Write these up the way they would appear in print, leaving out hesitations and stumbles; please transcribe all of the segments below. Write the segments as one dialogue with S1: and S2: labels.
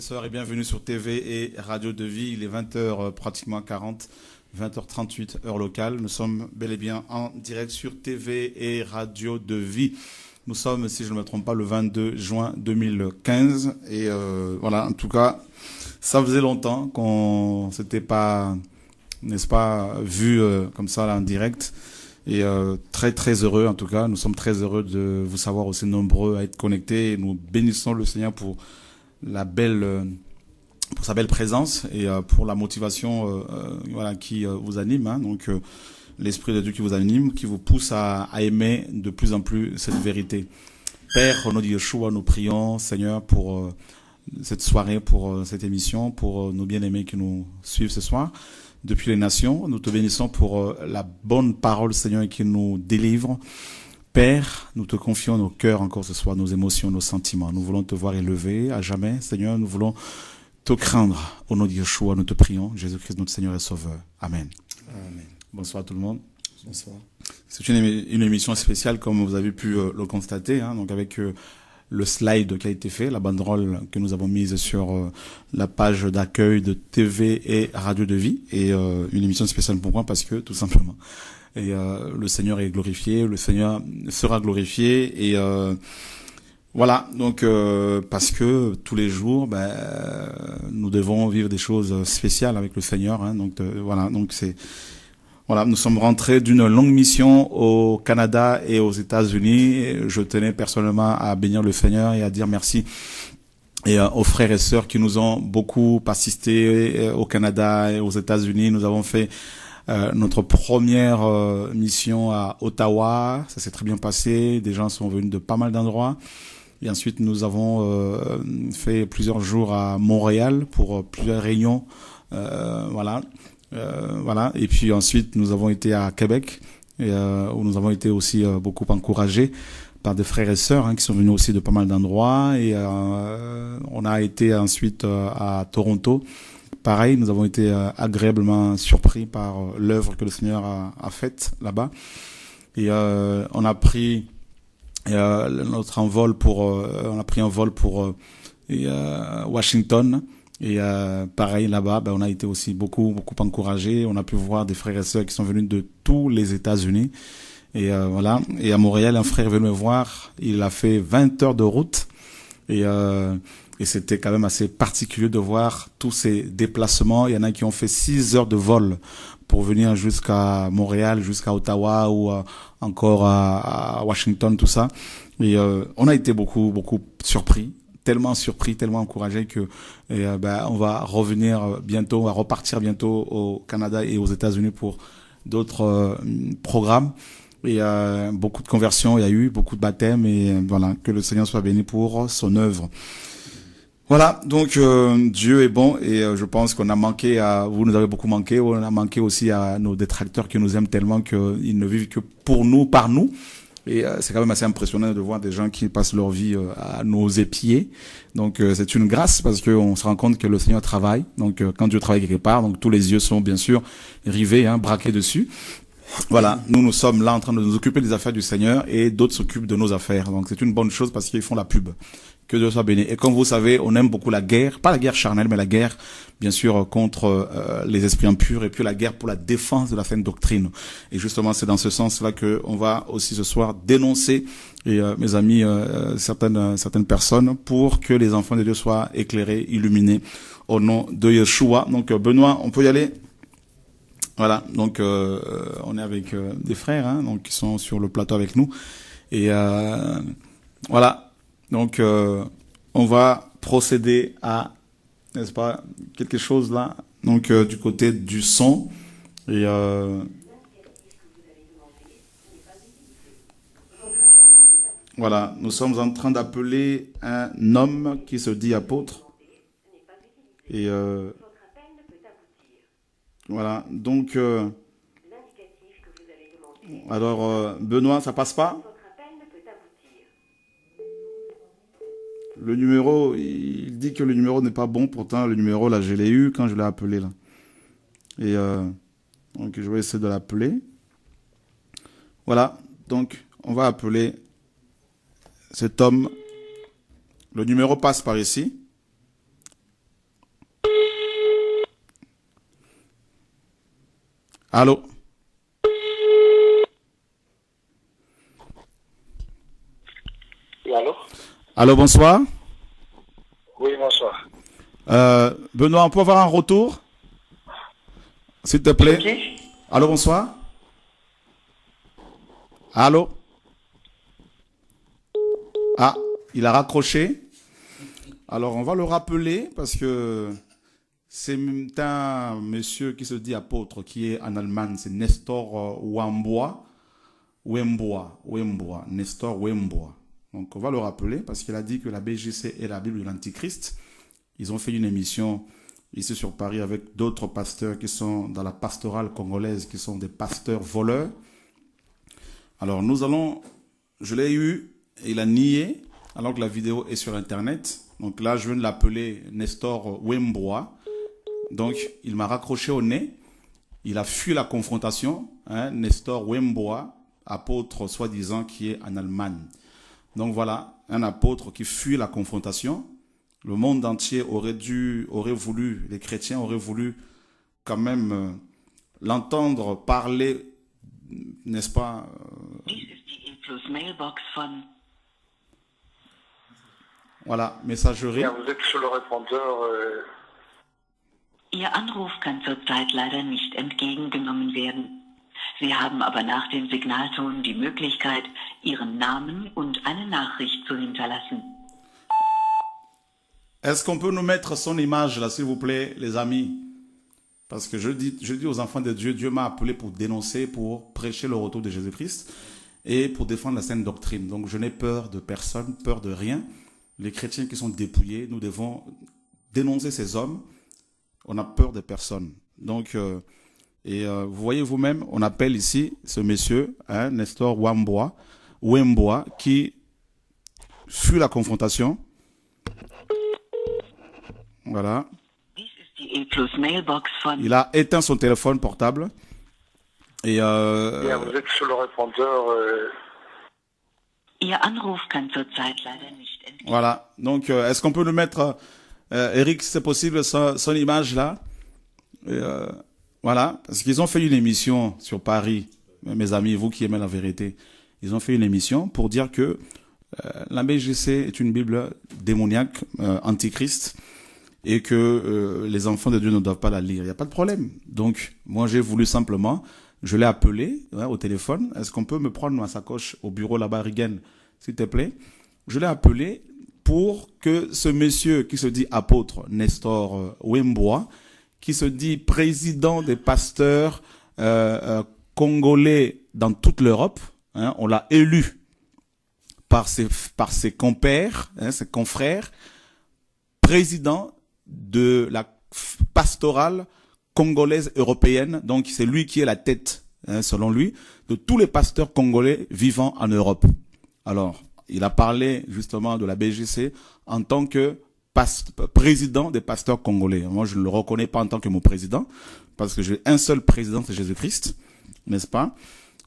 S1: et sœurs, et bienvenue sur TV et Radio de Vie. Il est 20h, pratiquement 40, 20h38, heure locale. Nous sommes bel et bien en direct sur TV et Radio de Vie. Nous sommes, si je ne me trompe pas, le 22 juin 2015. Et voilà, en tout cas, ça faisait longtemps qu'on ne s'était pas, n'est-ce pas, vu comme ça là, en direct. Et très très heureux en tout cas, nous sommes très heureux de vous savoir aussi nombreux à être connectés. Et nous bénissons le Seigneur pour pour sa belle présence et pour la motivation voilà qui vous anime. Hein, donc l'esprit de Dieu qui vous anime, qui vous pousse à aimer de plus en plus cette vérité. Père, au nom de Yeshua, nous prions Seigneur pour cette soirée, pour cette émission, pour nos bien-aimés qui nous suivent ce soir. Depuis les nations, nous te bénissons pour la bonne parole, Seigneur, qui nous délivre. Père, nous te confions nos cœurs encore ce soir, nos émotions, nos sentiments. Nous voulons te voir élevé à jamais, Seigneur. Nous voulons te craindre. Au nom de Yeshua, nous te prions. Jésus-Christ, notre Seigneur et Sauveur. Amen.
S2: Amen.
S1: Bonsoir tout le monde.
S2: Bonsoir.
S1: C'est une émission spéciale, comme vous avez pu le constater, hein, donc avec le slide qui a été fait, la banderole que nous avons mise sur la page d'accueil de TV et Radio de Vie, et une émission spéciale pour moi parce que, tout simplement, et le Seigneur est glorifié, le Seigneur sera glorifié, et voilà, donc parce que tous les jours, nous devons vivre des choses spéciales avec le Seigneur, hein, donc voilà, donc c'est... Voilà, nous sommes rentrés d'une longue mission au Canada et aux États-Unis. Je tenais personnellement à bénir le Seigneur et à dire merci et aux frères et sœurs qui nous ont beaucoup assistés au Canada et aux États-Unis. Nous avons fait notre première mission à Ottawa. Ça s'est très bien passé. Des gens sont venus de pas mal d'endroits. Et ensuite, nous avons fait plusieurs jours à Montréal pour plusieurs réunions. Voilà. Voilà. Et puis ensuite, nous avons été à Québec, et, où nous avons été aussi beaucoup encouragés par des frères et sœurs qui sont venus aussi de pas mal d'endroits. Et on a été ensuite à Toronto. Pareil, nous avons été agréablement surpris par l'œuvre que le Seigneur a faite là-bas. Et on a pris notre envol pour, on a pris un vol pour Washington. Et pareil là-bas, on a été aussi beaucoup encouragés. On a pu voir des frères et sœurs qui sont venus de tous les États-Unis. Et voilà. Et à Montréal, un frère est venu me voir. Il a fait 20 heures de route. Et c'était quand même assez particulier de voir tous ces déplacements. Il y en a qui ont fait 6 heures de vol pour venir jusqu'à Montréal, jusqu'à Ottawa ou encore à Washington, tout ça. Et on a été beaucoup surpris. Tellement surpris, tellement encouragé que on va revenir bientôt, on va repartir bientôt au Canada et aux États-Unis pour d'autres programmes. Et beaucoup de conversions, il y a eu beaucoup de baptêmes, et voilà, que le Seigneur soit béni pour son œuvre. Voilà, donc Dieu est bon, et je pense qu'on a manqué à vous, nous avez beaucoup manqué, on a manqué aussi à nos détracteurs qui nous aiment tellement qu'ils ne vivent que pour nous, par nous. Et c'est quand même assez impressionnant de voir des gens qui passent leur vie à nos épiers. Donc c'est une grâce, parce qu'on se rend compte que le Seigneur travaille. Donc quand Dieu travaille quelque part, donc tous les yeux sont bien sûr rivés, braqués dessus. Voilà, nous sommes là en train de nous occuper des affaires du Seigneur, et d'autres s'occupent de nos affaires. Donc c'est une bonne chose, parce qu'ils font la pub. Que Dieu soit béni. Et comme vous savez, on aime beaucoup la guerre, pas la guerre charnelle, mais la guerre, bien sûr, contre les esprits impurs, et puis la guerre pour la défense de la saine doctrine. Et justement, c'est dans ce sens-là que on va aussi ce soir dénoncer, et mes amis, certaines personnes, pour que les enfants de Dieu soient éclairés, illuminés, au nom de Yeshua. Donc Benoît, on peut y aller. Voilà, donc on est avec des frères, donc qui sont sur le plateau avec nous, et voilà. Donc, on va procéder à, n'est-ce pas, quelque chose là, donc du côté du son. Et voilà, nous sommes en train d'appeler un homme qui se dit apôtre. Et voilà, donc, alors, Benoît, ça passe pas? Le numéro, il dit que le numéro n'est pas bon. Pourtant, le numéro, là, je l'ai eu quand je l'ai appelé, là. Et donc, je vais essayer de l'appeler. Voilà. Donc, on va appeler cet homme. Le numéro passe par ici. Allô?
S2: Oui, allô?
S1: Allô, bonsoir.
S2: Oui, bonsoir.
S1: Benoît, on peut avoir un retour, s'il te plaît?
S2: Qui?
S1: Allô, bonsoir. Allô? Ah, il a raccroché. Alors, on va le rappeler parce que c'est un monsieur qui se dit apôtre, qui est en Allemagne, c'est Nestor Wembois. Nestor Wembois. Donc, on va le rappeler parce qu'il a dit que la BGC est la Bible de l'Antichrist. Ils ont fait une émission ici sur Paris avec d'autres pasteurs qui sont dans la pastorale congolaise, qui sont des pasteurs voleurs. Alors, je l'ai eu, et il a nié, alors que la vidéo est sur Internet. Donc là, je viens de l'appeler Nestor Wembois. Donc, il m'a raccroché au nez. Il a fui la confrontation. Nestor Wembois, apôtre soi-disant qui est en Allemagne. Donc voilà, un apôtre qui fuit la confrontation. Le monde entier les chrétiens auraient voulu quand même l'entendre parler, n'est-ce pas? Voilà, messagerie.
S2: Bien, vous êtes sur le répondeur.
S3: Ihr Anruf kann zurzeit leider nicht entgegengenommen werden. Sie haben aber nach dem Signalton die Möglichkeit, Ihren Namen und eine Nachricht zu hinterlassen.
S1: Est-ce qu'on peut nous mettre son image là, s'il vous plaît, les amis? Parce que je dis aux enfants de Dieu, Dieu m'a appelé pour dénoncer, pour prêcher le retour de Jésus-Christ et pour défendre la sainte doctrine. Donc je n'ai peur de personne, peur de rien. Les chrétiens qui sont dépouillés, nous devons dénoncer ces hommes. On a peur de personne. Donc, vous voyez vous-même, on appelle ici ce monsieur, Nestor Wembois, qui fuit la confrontation. Voilà. Il a éteint son téléphone portable. Et
S2: bien, vous êtes sur le répondeur.
S3: Ihr Anruf kann zurzeit leider nicht entgegengenommen.
S1: Voilà. Donc, est-ce qu'on peut nous mettre, Eric, si c'est possible, son image là? Voilà. Parce qu'ils ont fait une émission sur Paris, mes amis, vous qui aimez la vérité. Ils ont fait une émission pour dire que la BGC est une Bible démoniaque, antichrist, et que les enfants de Dieu ne doivent pas la lire. Il n'y a pas de problème. Donc, moi, j'ai voulu simplement, je l'ai appelé au téléphone. Est-ce qu'on peut me prendre ma sacoche au bureau là-bas, Rigen, s'il te plaît? Je l'ai appelé pour que ce monsieur qui se dit apôtre, Nestor Wembois, qui se dit président des pasteurs congolais dans toute l'Europe, on l'a élu par ses compères, ses confrères, président de la pastorale congolaise européenne. Donc c'est lui qui est la tête, selon lui, de tous les pasteurs congolais vivant en Europe. Alors, il a parlé justement de la BGC en tant que président des pasteurs congolais. Moi, je ne le reconnais pas en tant que mon président, parce que j'ai un seul président, c'est Jésus-Christ, n'est-ce pas?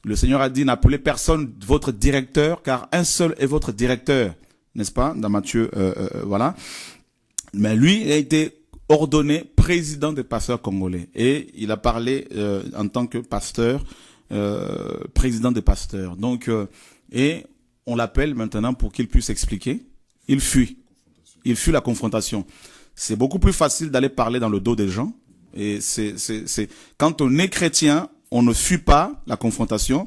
S1: Le Seigneur a dit, n'appelez personne votre directeur, car un seul est votre directeur, n'est-ce pas? Dans Matthieu, voilà. Mais lui, il a été ordonné président des pasteurs congolais. Et il a parlé en tant que pasteur, président des pasteurs. Donc, et on l'appelle maintenant pour qu'il puisse expliquer. Il fuit. Il fuit la confrontation. C'est beaucoup plus facile d'aller parler dans le dos des gens. Et quand on est chrétien, on ne fuit pas la confrontation.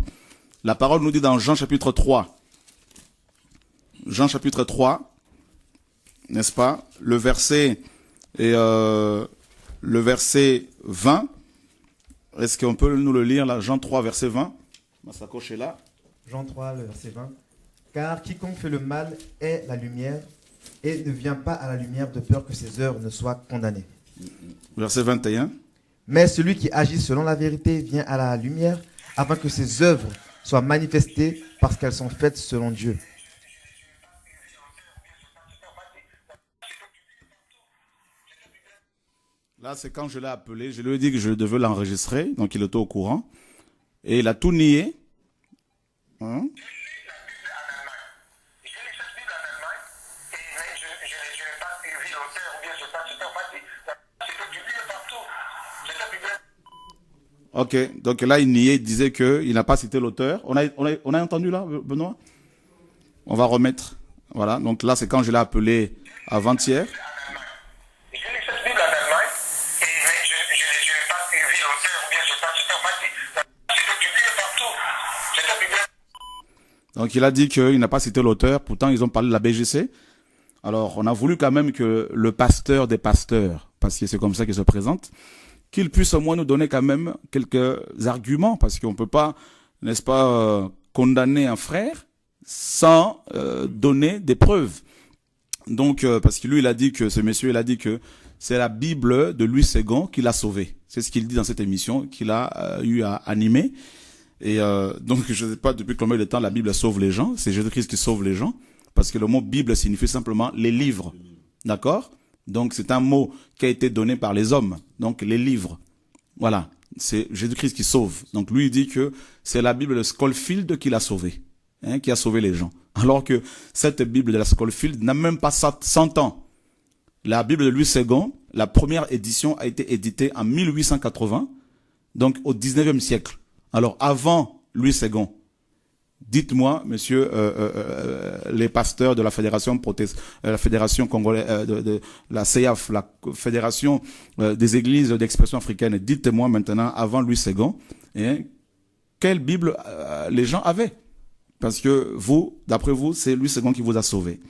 S1: La parole nous dit dans Jean chapitre 3. Jean chapitre 3, n'est-ce pas? Le verset 20. Est-ce qu'on peut nous le lire là? Jean 3, verset 20. Ma sacoche est là.
S4: Jean 3, le verset 20. Car quiconque fait le mal est la lumière et ne vient pas à la lumière de peur que ses œuvres ne soient condamnées.
S1: Verset 21.
S4: Mais celui qui agit selon la vérité vient à la lumière afin que ses œuvres soient manifestées parce qu'elles sont faites selon Dieu.
S1: Là, c'est quand je l'ai appelé, je lui ai dit que je devais l'enregistrer, donc il était au courant. Et il a tout nié. Hein? Ok, donc là, il niait, il disait qu'il n'a pas cité l'auteur. On a entendu là, Benoît? On va remettre. Voilà, donc là, c'est quand je l'ai appelé avant-hier.
S2: J'ai lu cette Bible en Allemagne et je n'ai pas vu l'auteur ou bien je n'ai pas cité. En fait, c'était publié partout. C'était publié.
S1: Donc il a dit qu'il n'a pas cité l'auteur, pourtant ils ont parlé de la BGC. Alors on a voulu quand même que le pasteur des pasteurs, parce que c'est comme ça qu'il se présente, qu'il puisse au moins nous donner quand même quelques arguments, parce qu'on ne peut pas, n'est-ce pas, condamner un frère sans donner des preuves. Donc, parce que lui, il a dit que, ce monsieur, il a dit que c'est la Bible de Louis II qui l'a sauvé. C'est ce qu'il dit dans cette émission qu'il a eu à animer. Et donc, je ne sais pas depuis combien de temps la Bible sauve les gens. C'est Jésus-Christ qui sauve les gens. Parce que le mot Bible signifie simplement les livres. D'accord? Donc, c'est un mot qui a été donné par les hommes. Donc, les livres. Voilà. C'est Jésus-Christ qui sauve. Donc, lui, il dit que c'est la Bible de Scofield qui l'a sauvé. Hein, qui a sauvé les gens. Alors que cette Bible de la Scofield n'a même pas 100 ans. La Bible de Louis II, la première édition a été éditée en 1880. Donc, au 19e siècle. Alors, avant Louis II, dites-moi, monsieur, les pasteurs de la fédération la fédération congolaise, de la CEAF, la fédération des églises d'expression africaine, dites-moi maintenant, avant Louis II, hein, quelle Bible les gens avaient? Parce que vous, d'après vous, c'est Louis II qui vous a sauvé.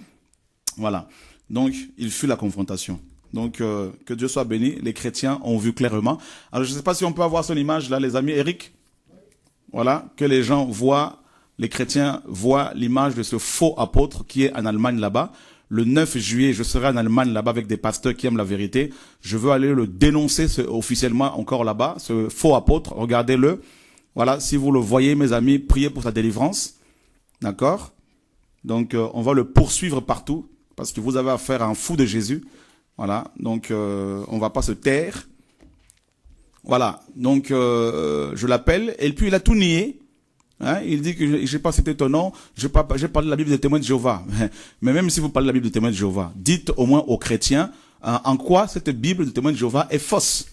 S1: Voilà. Donc, il fut la confrontation. Donc, que Dieu soit béni. Les chrétiens ont vu clairement. Alors, je ne sais pas si on peut avoir son image là, les amis. Eric? Voilà. Que les gens voient, les chrétiens voient l'image de ce faux apôtre qui est en Allemagne là-bas. Le 9 juillet, je serai en Allemagne là-bas avec des pasteurs qui aiment la vérité. Je veux aller le dénoncer officiellement encore là-bas, ce faux apôtre. Regardez-le. Voilà. Si vous le voyez, mes amis, priez pour sa délivrance. D'accord? Donc, on va le poursuivre partout parce que vous avez affaire à un fou de Jésus. Voilà. Donc, on va pas se taire. Voilà. Donc, je l'appelle. Et puis, il a tout nié. Hein? Il dit que j'ai pas cité ton nom. J'ai parlé de la Bible des témoins de Jéhovah. Mais même si vous parlez de la Bible des témoins de Jéhovah, dites au moins aux chrétiens en quoi cette Bible des témoins de Jéhovah est fausse.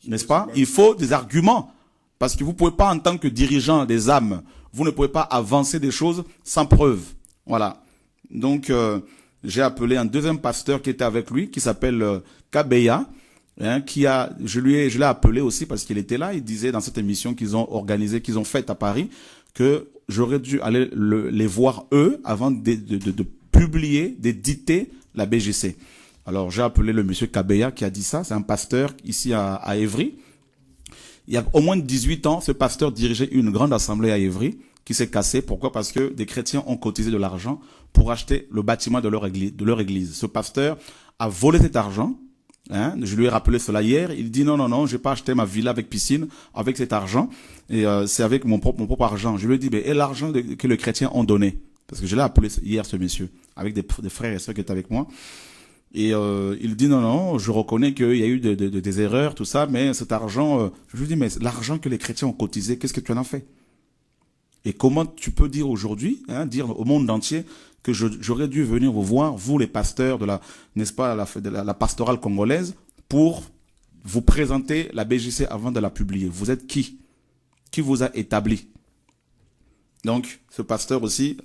S1: N'est-ce pas? Il faut des arguments. Parce que vous pouvez pas, en tant que dirigeant des âmes, vous ne pouvez pas avancer des choses sans preuve. Voilà. Donc, j'ai appelé un deuxième pasteur qui était avec lui, qui s'appelle Kabeya, hein, je l'ai appelé aussi parce qu'il était là. Il disait dans cette émission qu'ils ont organisée, qu'ils ont faite à Paris, que j'aurais dû aller les voir eux avant de publier, d'éditer la BGC. Alors, j'ai appelé le monsieur Kabeya qui a dit ça. C'est un pasteur ici à Évry. Il y a au moins 18 ans, ce pasteur dirigeait une grande assemblée à Évry qui s'est cassée. Pourquoi? Parce que des chrétiens ont cotisé de l'argent pour acheter le bâtiment de leur église. Ce pasteur a volé cet argent. Hein, je lui ai rappelé cela hier. Il dit non, j'ai pas acheté ma villa avec piscine avec cet argent. Et c'est avec mon propre argent. Je lui ai dit, et l'argent que les chrétiens ont donné? Parce que je l'ai appelé hier, ce monsieur, avec des frères et sœurs qui étaient avec moi. Et il dit non, je reconnais qu'il y a eu des erreurs, tout ça, mais cet argent, je lui dis, mais l'argent que les chrétiens ont cotisé, qu'est-ce que tu en as fait? Et comment tu peux dire aujourd'hui, hein, dire au monde entier que j'aurais dû venir vous voir, vous les pasteurs de n'est-ce pas, la pastorale congolaise, pour vous présenter la BGC avant de la publier? Vous êtes qui? Qui vous a établi? Donc, ce pasteur aussi,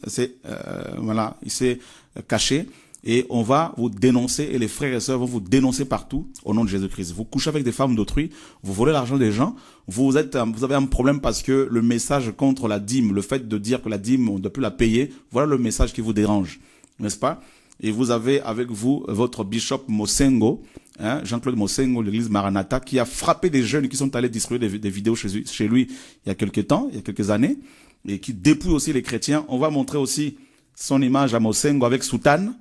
S1: voilà, il s'est caché. Et on va vous dénoncer, et les frères et sœurs vont vous dénoncer partout au nom de Jésus-Christ. Vous couchez avec des femmes d'autrui, vous volez l'argent des gens, vous avez un problème parce que le message contre la dîme, le fait de dire que la dîme, on ne doit plus la payer, voilà le message qui vous dérange, n'est-ce pas? Et vous avez avec vous votre bishop Mosengo, hein, Jean-Claude Mosengo de l'église Maranatha, qui a frappé des jeunes qui sont allés distribuer des vidéos chez lui il y a quelques années, et qui dépouille aussi les chrétiens. On va montrer aussi son image à Mosengo avec soutane.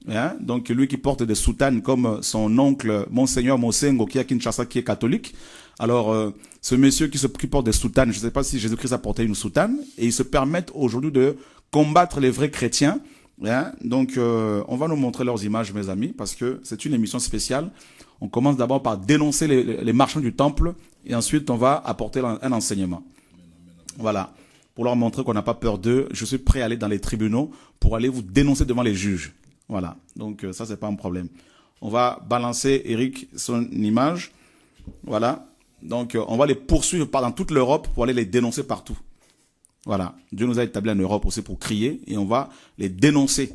S1: Hein? Donc lui qui porte des soutanes comme son oncle Monseigneur Mosengo qui est à Kinshasa, qui est catholique. Alors ce monsieur qui porte des soutanes, je ne sais pas si Jésus-Christ a porté une soutane, et ils se permettent aujourd'hui de combattre les vrais chrétiens. Hein? Donc on va nous montrer leurs images, mes amis, parce que c'est une émission spéciale. On commence d'abord par dénoncer les marchands du temple, et ensuite on va apporter un enseignement. Voilà. Pour leur montrer qu'on n'a pas peur d'eux, je suis prêt à aller dans les tribunaux pour aller vous dénoncer devant les juges. Voilà, donc ça c'est pas un problème. On va balancer Eric son image. Voilà, Donc, on va les poursuivre dans toute l'Europe pour aller les dénoncer partout. Voilà. Dieu nous a établis en Europe aussi pour crier et on va les dénoncer.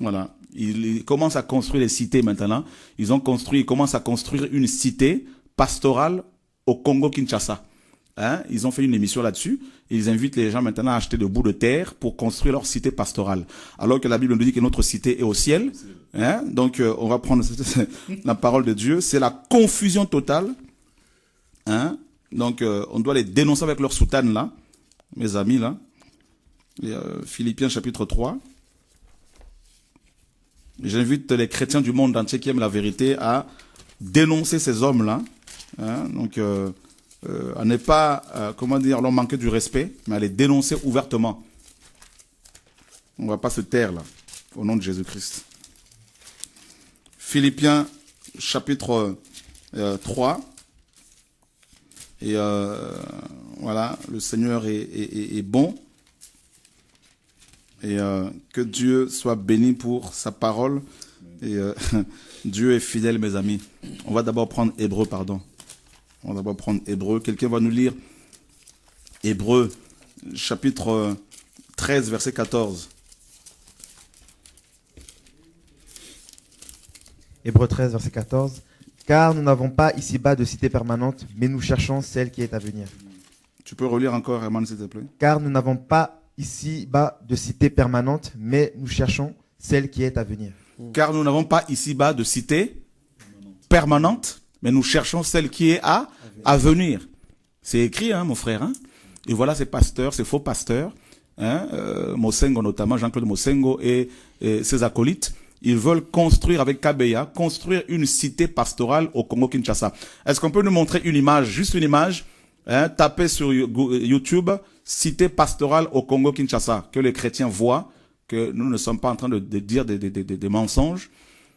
S1: Voilà. Ils commencent à construire les cités maintenant. Ils commencent à construire une cité pastorale au Congo-Kinshasa. Hein? Ils ont fait une émission là-dessus. Ils invitent les gens maintenant à acheter des bouts de terre pour construire leur cité pastorale. Alors que la Bible nous dit que notre cité est au ciel. Hein? Donc, on va prendre la parole de Dieu. C'est la confusion totale. Hein? Donc, on doit les dénoncer avec leur soutane là. Mes amis là. Et, Philippiens chapitre 3. J'invite les chrétiens du monde entier qui aiment la vérité à dénoncer ces hommes-là. Hein? Donc, à ne pas, comment dire, leur manquer du respect, mais à les dénoncer ouvertement. On ne va pas se taire là, au nom de Jésus-Christ. Philippiens chapitre 3. Et voilà, le Seigneur est bon. Et que Dieu soit béni pour sa parole. Et Dieu est fidèle, mes amis. On va d'abord prendre Hébreu, pardon. On va d'abord prendre Hébreu. Quelqu'un va nous lire Hébreu, chapitre 13, verset 14.
S4: Hébreu 13, verset 14. Car nous n'avons pas ici-bas de cité permanente, mais nous cherchons celle qui est à venir.
S1: Tu peux relire encore, Herman, s'il te plaît?
S4: Car nous n'avons pas ici-bas de cité permanente, mais nous cherchons celle qui est à venir.
S1: Car nous n'avons pas ici-bas de cité permanente, mais nous cherchons celle qui est à venir. C'est écrit, hein, mon frère. Hein? Et voilà ces pasteurs, ces faux pasteurs, hein, Mosengo notamment, Jean-Claude Mosengo et ses acolytes. Ils veulent construire avec Kabeya, construire une cité pastorale au Congo-Kinshasa. Est-ce qu'on peut nous montrer une image, juste une image, hein, tapez sur YouTube, cité pastorale au Congo-Kinshasa, que les chrétiens voient, que nous ne sommes pas en train de dire des mensonges.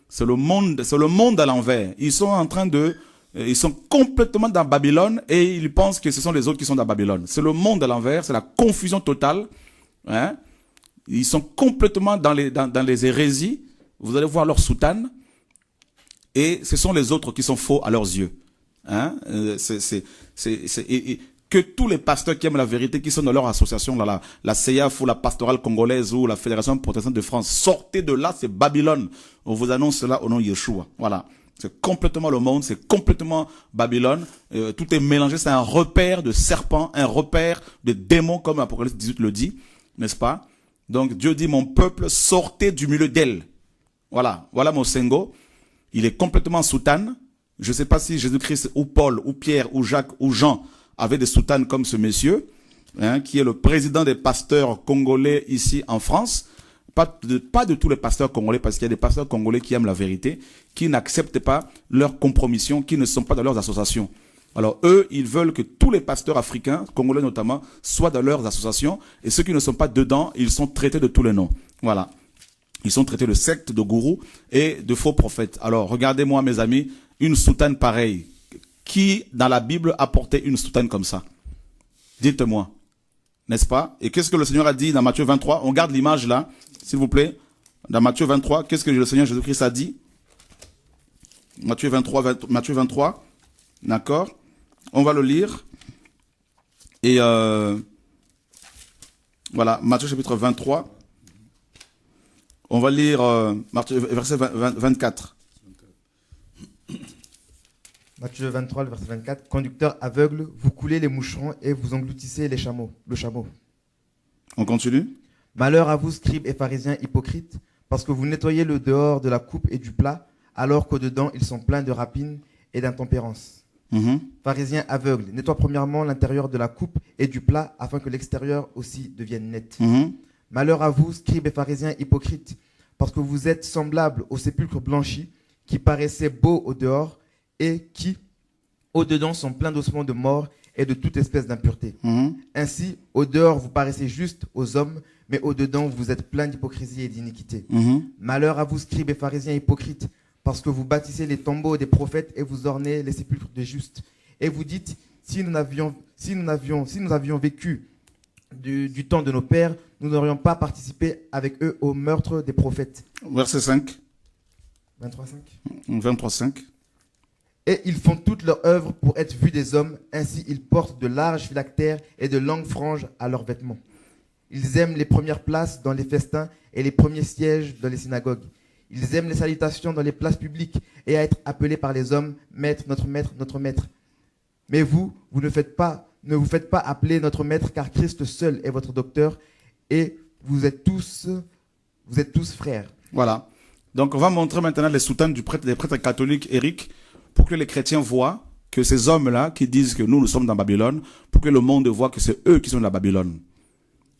S1: C'est le monde à l'envers. Ils sont en train ils sont complètement dans Babylone et ils pensent que ce sont les autres qui sont dans Babylone. C'est le monde à l'envers, c'est la confusion totale. Hein. Ils sont complètement dans les hérésies. Vous allez voir leur soutane. Et ce sont les autres qui sont faux à leurs yeux. Hein. Que tous les pasteurs qui aiment la vérité, qui sont dans leur association, la CEAF ou la pastorale congolaise ou la Fédération protestante de France, sortez de là, c'est Babylone. On vous annonce cela au nom de Yeshua. Voilà. C'est complètement le monde, c'est complètement Babylone. Tout est mélangé, c'est un repère de serpents, un repère de démons, comme l'Apocalypse 18 le dit, n'est-ce pas? Donc Dieu dit, mon peuple, sortez du milieu d'elle. Voilà, voilà mon Sengo. Il est complètement soutane. Je ne sais pas si Jésus-Christ ou Paul ou Pierre ou Jacques ou Jean avaient des soutanes comme ce monsieur, hein, qui est le président des pasteurs congolais ici en France. Pas de tous les pasteurs congolais, parce qu'il y a des pasteurs congolais qui aiment la vérité, qui n'acceptent pas leur compromission, qui ne sont pas dans leurs associations. Alors eux, ils veulent que tous les pasteurs africains, congolais notamment, soient dans leurs associations, et ceux qui ne sont pas dedans, ils sont traités de tous les noms. Voilà. Ils sont traités de sectes, de gourous et de faux prophètes. Alors, regardez-moi, mes amis, une soutane pareille. Qui, dans la Bible, a porté une soutane comme ça? Dites-moi. N'est-ce pas? Et qu'est-ce que le Seigneur a dit dans Matthieu 23? On garde l'image là, s'il vous plaît. Dans Matthieu 23, qu'est-ce que le Seigneur Jésus-Christ a dit? Matthieu 23, d'accord? On va le lire. Et voilà, Matthieu chapitre 23. On va lire verset 24.
S4: Matthieu 23, le verset 24. Conducteur aveugle, vous coulez les moucherons et vous engloutissez le chameau.
S1: On continue.
S4: Malheur à vous, scribes et pharisiens hypocrites, parce que vous nettoyez le dehors de la coupe et du plat, alors qu'au-dedans, ils sont pleins de rapines et d'intempérance. Pharisiens aveugles, nettoie premièrement l'intérieur de la coupe et du plat, afin que l'extérieur aussi devienne net. Malheur à vous, scribes et pharisiens hypocrites, parce que vous êtes semblables aux sépulcres blanchis, qui paraissaient beaux au dehors, et qui, au-dedans, sont pleins d'ossements de mort et de toute espèce d'impureté. Ainsi, au dehors, vous paraissez justes aux hommes, mais au-dedans, vous êtes pleins d'hypocrisie et d'iniquité. Malheur à vous, scribes et pharisiens hypocrites, parce que vous bâtissez les tombeaux des prophètes et vous ornez les sépulcres des justes. Et vous dites, si nous avions vécu du temps de nos pères, nous n'aurions pas participé avec eux au meurtre des prophètes.
S1: Verset 5.
S4: 23,5.
S1: 23,5.
S4: Et ils font toute leur œuvre pour être vus des hommes. Ainsi, ils portent de larges phylactères et de longues franges à leurs vêtements. Ils aiment les premières places dans les festins et les premiers sièges dans les synagogues. Ils aiment les salutations dans les places publiques et à être appelés par les hommes, maître, notre maître, notre maître. Mais vous ne vous faites pas appeler notre maître, car Christ seul est votre docteur et vous êtes tous frères.
S1: Voilà. Donc, on va montrer maintenant les soutanes des prêtres catholiques, Eric, pour que les chrétiens voient que ces hommes-là qui disent que nous sommes dans Babylone, pour que le monde voit que c'est eux qui sont dans Babylone.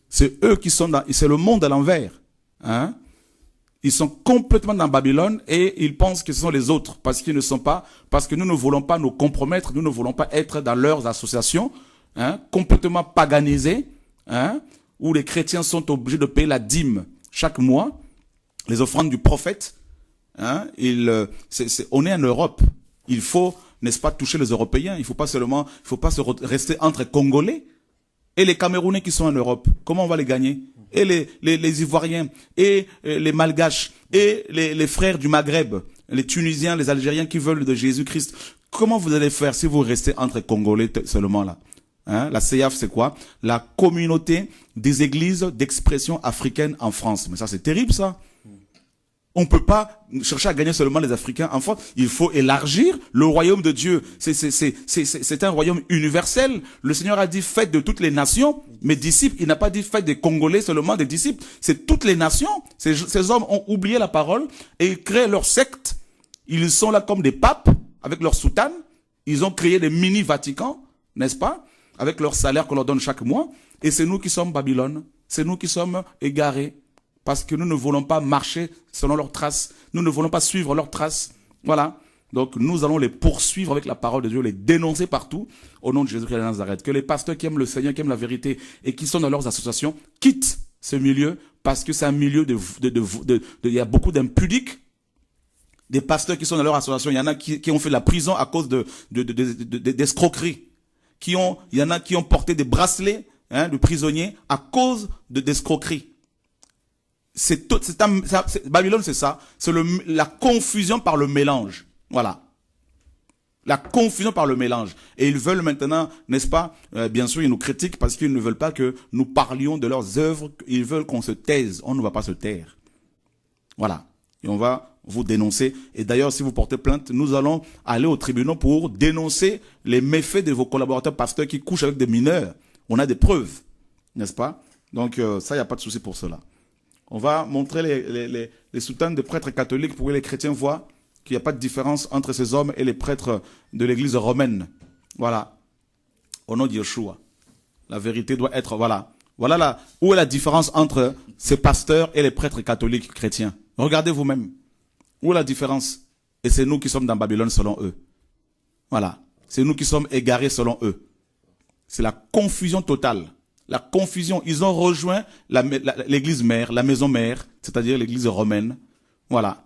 S1: C'est eux qui sont dans, c'est le monde à l'envers. Hein? Ils sont complètement dans Babylone et ils pensent que ce sont les autres parce qu'ils ne sont pas, parce que nous ne voulons pas nous compromettre, nous ne voulons pas être dans leurs associations, hein, complètement paganisées, hein, où les chrétiens sont obligés de payer la dîme chaque mois, les offrandes du prophète. Hein, on est en Europe. Il faut, n'est-ce pas, toucher les Européens. Il faut pas rester entre Congolais et les Camerounais qui sont en Europe. Comment on va les gagner? Et les Ivoiriens, et les Malgaches, et les frères du Maghreb, les Tunisiens, les Algériens qui veulent de Jésus-Christ. Comment vous allez faire si vous restez entre Congolais seulement là? Hein? La CEAF, c'est quoi? La communauté des églises d'expression africaine en France. Mais ça, c'est terrible, ça. On peut pas chercher à gagner seulement les Africains en France. Il faut élargir le royaume de Dieu. C'est un royaume universel. Le Seigneur a dit faites de toutes les nations, mes disciples. Il n'a pas dit faites des Congolais seulement des disciples. C'est toutes les nations. Ces hommes ont oublié la parole et ils créent leur secte. Ils sont là comme des papes avec leur soutane. Ils ont créé des mini-Vaticans, n'est-ce pas? Avec leur salaire qu'on leur donne chaque mois. Et c'est nous qui sommes Babylone. C'est nous qui sommes égarés. Parce que nous ne voulons pas marcher selon leurs traces. Nous ne voulons pas suivre leurs traces. Voilà. Donc nous allons les poursuivre avec la parole de Dieu, les dénoncer partout au nom de Jésus-Christ de Nazareth. Que les pasteurs qui aiment le Seigneur, qui aiment la vérité et qui sont dans leurs associations quittent ce milieu parce que c'est un milieu il y a beaucoup d'impudiques. Des pasteurs qui sont dans leur association, il y en a qui ont fait la prison à cause d'escroqueries. Il y en a qui ont porté des bracelets, hein, de prisonniers à cause d'escroqueries. Babylone, c'est ça. C'est la confusion par le mélange. Voilà. La confusion par le mélange. Et ils veulent maintenant, n'est-ce pas, bien sûr, ils nous critiquent parce qu'ils ne veulent pas que nous parlions de leurs œuvres. Ils veulent qu'on se taise. On ne va pas se taire. Voilà. Et on va vous dénoncer. Et d'ailleurs, si vous portez plainte, nous allons aller au tribunal pour dénoncer les méfaits de vos collaborateurs pasteurs qui couchent avec des mineurs. On a des preuves. N'est-ce pas? Donc, ça, il n'y a pas de souci pour cela. On va montrer les soutanes des prêtres catholiques pour que les chrétiens voient qu'il n'y a pas de différence entre ces hommes et les prêtres de l'église romaine. Voilà. Au nom de Yeshua. La vérité doit être, voilà. Voilà où est la différence entre ces pasteurs et les prêtres catholiques chrétiens. Regardez vous-même. Où est la différence? Et c'est nous qui sommes dans Babylone selon eux. Voilà. C'est nous qui sommes égarés selon eux. C'est la confusion totale. La confusion, ils ont rejoint l'église mère, la maison mère, c'est-à-dire l'église romaine. Voilà.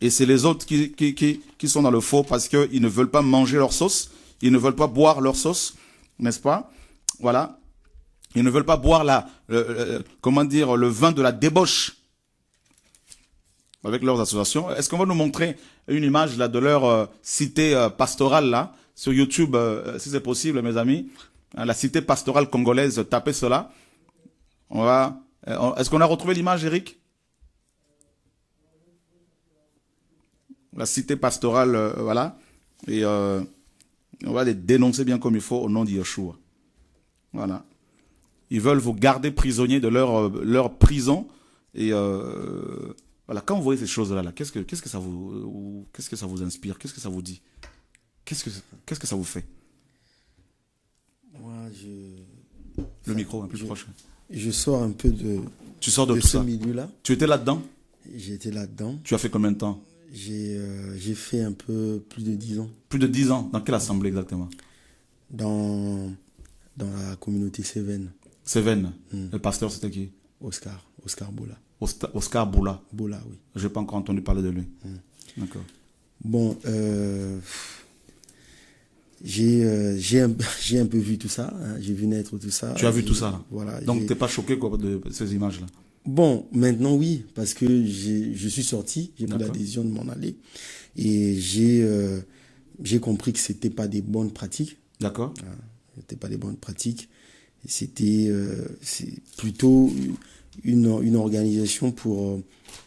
S1: Et c'est les autres qui sont dans le faux parce qu'ils ne veulent pas manger leur sauce, ils ne veulent pas boire leur sauce, n'est-ce pas? Voilà. Ils ne veulent pas boire le vin de la débauche avec leurs associations. Est-ce qu'on va nous montrer une image là de leur cité pastorale là sur YouTube, si c'est possible, mes amis? La cité pastorale congolaise, tapez cela. Est-ce qu'on a retrouvé l'image, Eric? La cité pastorale, voilà. Et on va les dénoncer bien comme il faut au nom de Yeshua. Voilà. Ils veulent vous garder prisonniers de leur prison. Et voilà. Quand vous voyez ces choses-là, qu'est-ce que ça vous inspire? Qu'est-ce que ça vous dit? Qu'est-ce que ça vous fait?
S5: Moi,
S1: le micro un peu plus proche.
S5: Je sors un peu de
S1: ce
S5: milieu-là.
S1: Tu étais là-dedans?
S5: J'étais là-dedans.
S1: Tu as fait combien de temps?
S5: J'ai fait un peu plus de 10 ans.
S1: Plus de 10 ans? Dans quelle assemblée exactement?
S5: Dans la communauté Cévennes.
S1: Cévennes. Le pasteur, c'était qui?
S5: Oscar Boula.
S1: Oscar Boula.
S5: Boula, oui.
S1: Je n'ai pas encore entendu parler de lui. D'accord.
S5: Bon, j'ai un peu vu tout ça, hein. J'ai vu naître tout ça.
S1: Tu as vu tout ça?
S5: Voilà.
S1: Donc t'es pas choqué quoi de ces images-là?
S5: Bon, maintenant oui, parce que je suis sorti, j'ai pris la décision de m'en aller et j'ai j'ai compris que c'était pas des bonnes pratiques.
S1: D'accord.
S5: C'était pas des bonnes pratiques. C'était c'est plutôt une organisation pour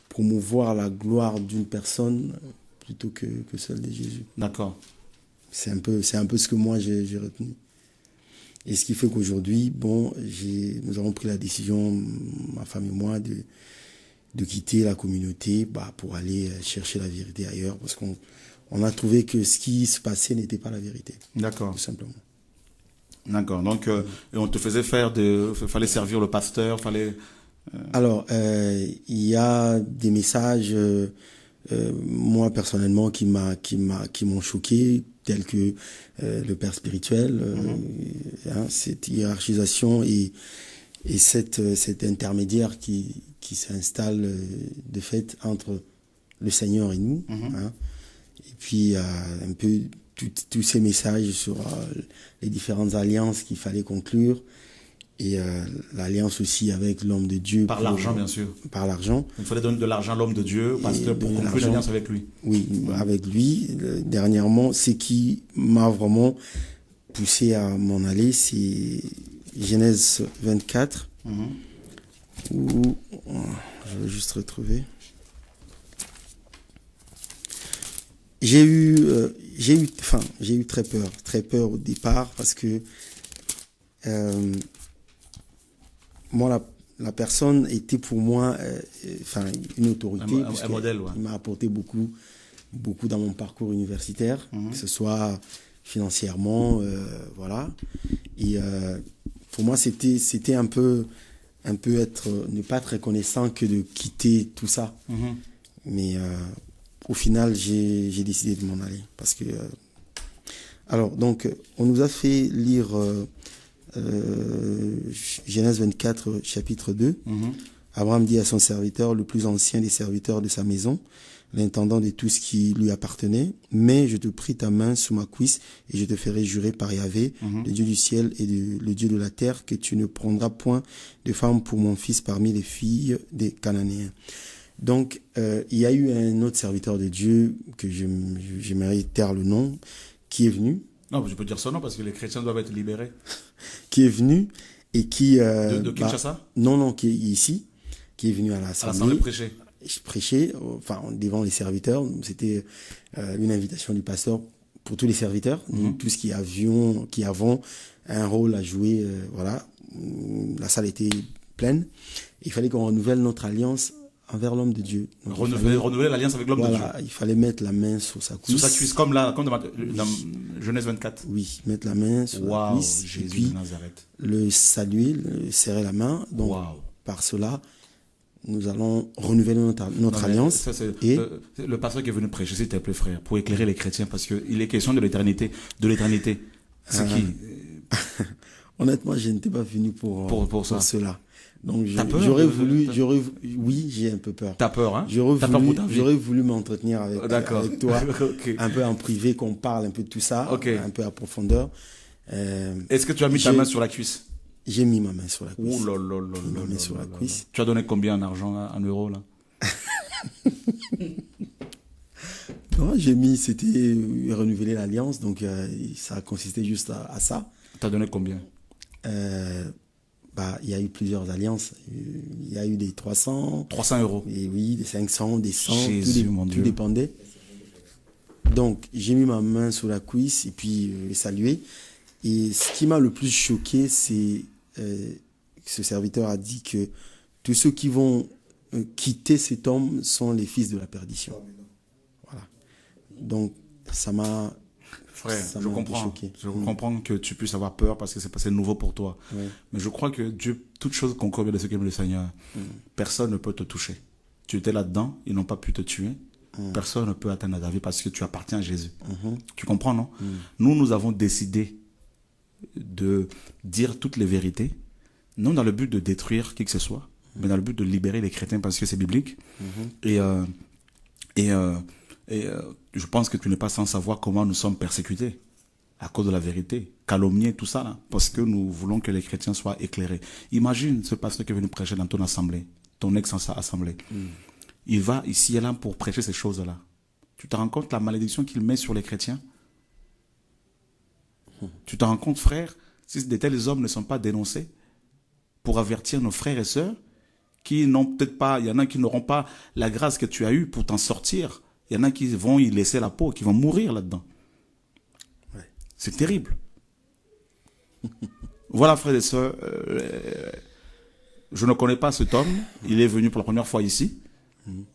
S5: promouvoir la gloire d'une personne plutôt que celle de Jésus.
S1: D'accord.
S5: C'est un peu ce que moi j'ai retenu. Et ce qui fait qu'aujourd'hui, bon, nous avons pris la décision, ma femme et moi, de quitter la communauté pour aller chercher la vérité ailleurs, parce qu'on a trouvé que ce qui se passait n'était pas la vérité.
S1: D'accord.
S5: Tout simplement.
S1: D'accord. Donc, et on te faisait fallait servir le pasteur, fallait...
S5: Alors, il y a des messages, moi personnellement, qui m'ont choqué, tels que le père spirituel, cette hiérarchisation et cet intermédiaire qui s'installe de fait entre le Seigneur et nous. Et puis un peu tous ces messages sur les différentes alliances qu'il fallait conclure. Et l'alliance aussi avec l'homme de Dieu.
S1: Par l'argent, bien sûr.
S5: Par l'argent.
S1: Il fallait donner de l'argent à l'homme de Dieu, au pasteur, pour conclure l'alliance avec lui.
S5: Oui, avec lui. Dernièrement, ce qui m'a vraiment poussé à m'en aller, c'est Genèse 24, où je vais juste retrouver. J'ai eu très peur au départ, parce que moi, la personne était pour moi une autorité.
S1: Un modèle, ouais.
S5: Il m'a apporté beaucoup dans mon parcours universitaire, que ce soit financièrement, voilà. Et pour moi, c'était un peu ne pas être reconnaissant que de quitter tout ça. Mais au final, j'ai décidé de m'en aller, parce que alors donc on nous a fait lire Genèse 24, chapitre 2. Abraham dit à son serviteur, le plus ancien des serviteurs de sa maison, l'intendant de tout ce qui lui appartenait, mais je te prie ta main sous ma cuisse et je te ferai jurer par Yahvé, le Dieu du ciel et le Dieu de la terre, que tu ne prendras point de femme pour mon fils parmi les filles des Cananéens. Donc, il y a eu un autre serviteur de Dieu, que j'aimerais taire le nom, qui est venu.
S1: Non, je peux dire son nom parce que les chrétiens doivent être libérés.
S5: Qui est venu et qui...
S1: de Kinshasa?
S5: Non, qui est ici, qui est venu à l'Assemblée
S1: prêcher.
S5: Je prêchais, devant les serviteurs. C'était une invitation du pasteur pour tous les serviteurs, nous, tous qui avons un rôle à jouer. Voilà, la salle était pleine. Il fallait qu'on renouvelle notre alliance envers l'homme de Dieu. Donc,
S1: renouveler l'alliance avec l'homme de Dieu.
S5: Il fallait mettre la main sur sa cuisse.
S1: Sur sa cuisse, comme dans Genèse 24.
S5: Oui, mettre la main sur la cuisse.
S1: Jésus
S5: et puis,
S1: de Nazareth.
S5: le saluer, serrer la main. Donc, par cela, nous allons renouveler notre alliance.
S1: Ça, le pasteur qui est venu prêcher, s'il te plaît, frère, pour éclairer les chrétiens, parce qu'il est question de l'éternité. C'est qui?
S5: Honnêtement, je n'étais pas venu pour cela. Donc, oui, j'ai un peu peur.
S1: T'as peur, hein?
S5: J'aurais voulu m'entretenir avec toi,
S1: Okay.
S5: un peu en privé, qu'on parle un peu de tout ça, un peu à profondeur.
S1: Est-ce que tu as mis ta main sur la cuisse?
S5: J'ai mis ma main sur la cuisse.
S1: Sur la cuisse. Tu as donné combien en argent, en euros, là?
S5: Non, c'était renouveler l'alliance, donc ça consistait juste à ça.
S1: Tu as donné combien?
S5: Il y a eu plusieurs alliances. Il y a eu des 300.
S1: 300 euros.
S5: Et oui, des 500, des 100.
S1: Tout
S5: dépendait. Donc, j'ai mis ma main sur la cuisse et puis salué. Et ce qui m'a le plus choqué, c'est que ce serviteur a dit que tous ceux qui vont quitter cet homme sont les fils de la perdition. Voilà. Donc, ça m'a...
S1: Frère, je comprends que tu puisses avoir peur parce que c'est nouveau pour toi.
S5: Oui.
S1: Mais je crois que Dieu, toute chose concorde bien de ceux qui aiment le Seigneur. Personne ne peut te toucher. Tu étais là-dedans, ils n'ont pas pu te tuer. Personne ne peut atteindre ta vie parce que tu appartiens à Jésus. Tu comprends, non? Nous avons décidé de dire toutes les vérités, non dans le but de détruire qui que ce soit, mais dans le but de libérer les chrétiens parce que c'est biblique. Et je pense que tu n'es pas sans savoir comment nous sommes persécutés à cause de la vérité, calomniés, tout ça, là, parce que nous voulons que les chrétiens soient éclairés. Imagine ce pasteur qui est venu prêcher dans ton assemblée, ton ex-assemblée. Il va ici et là pour prêcher ces choses-là. Tu te rends compte la malédiction qu'il met sur les chrétiens? Tu te rends compte, frère, si de tels hommes ne sont pas dénoncés pour avertir nos frères et sœurs qui n'ont peut-être pas, il y en a qui n'auront pas la grâce que tu as eue pour t'en sortir. Il y en a qui vont y laisser la peau, qui vont mourir là-dedans.
S5: Ouais.
S1: C'est terrible. Voilà, frères et sœurs, je ne connais pas cet homme. Il est venu pour la première fois ici.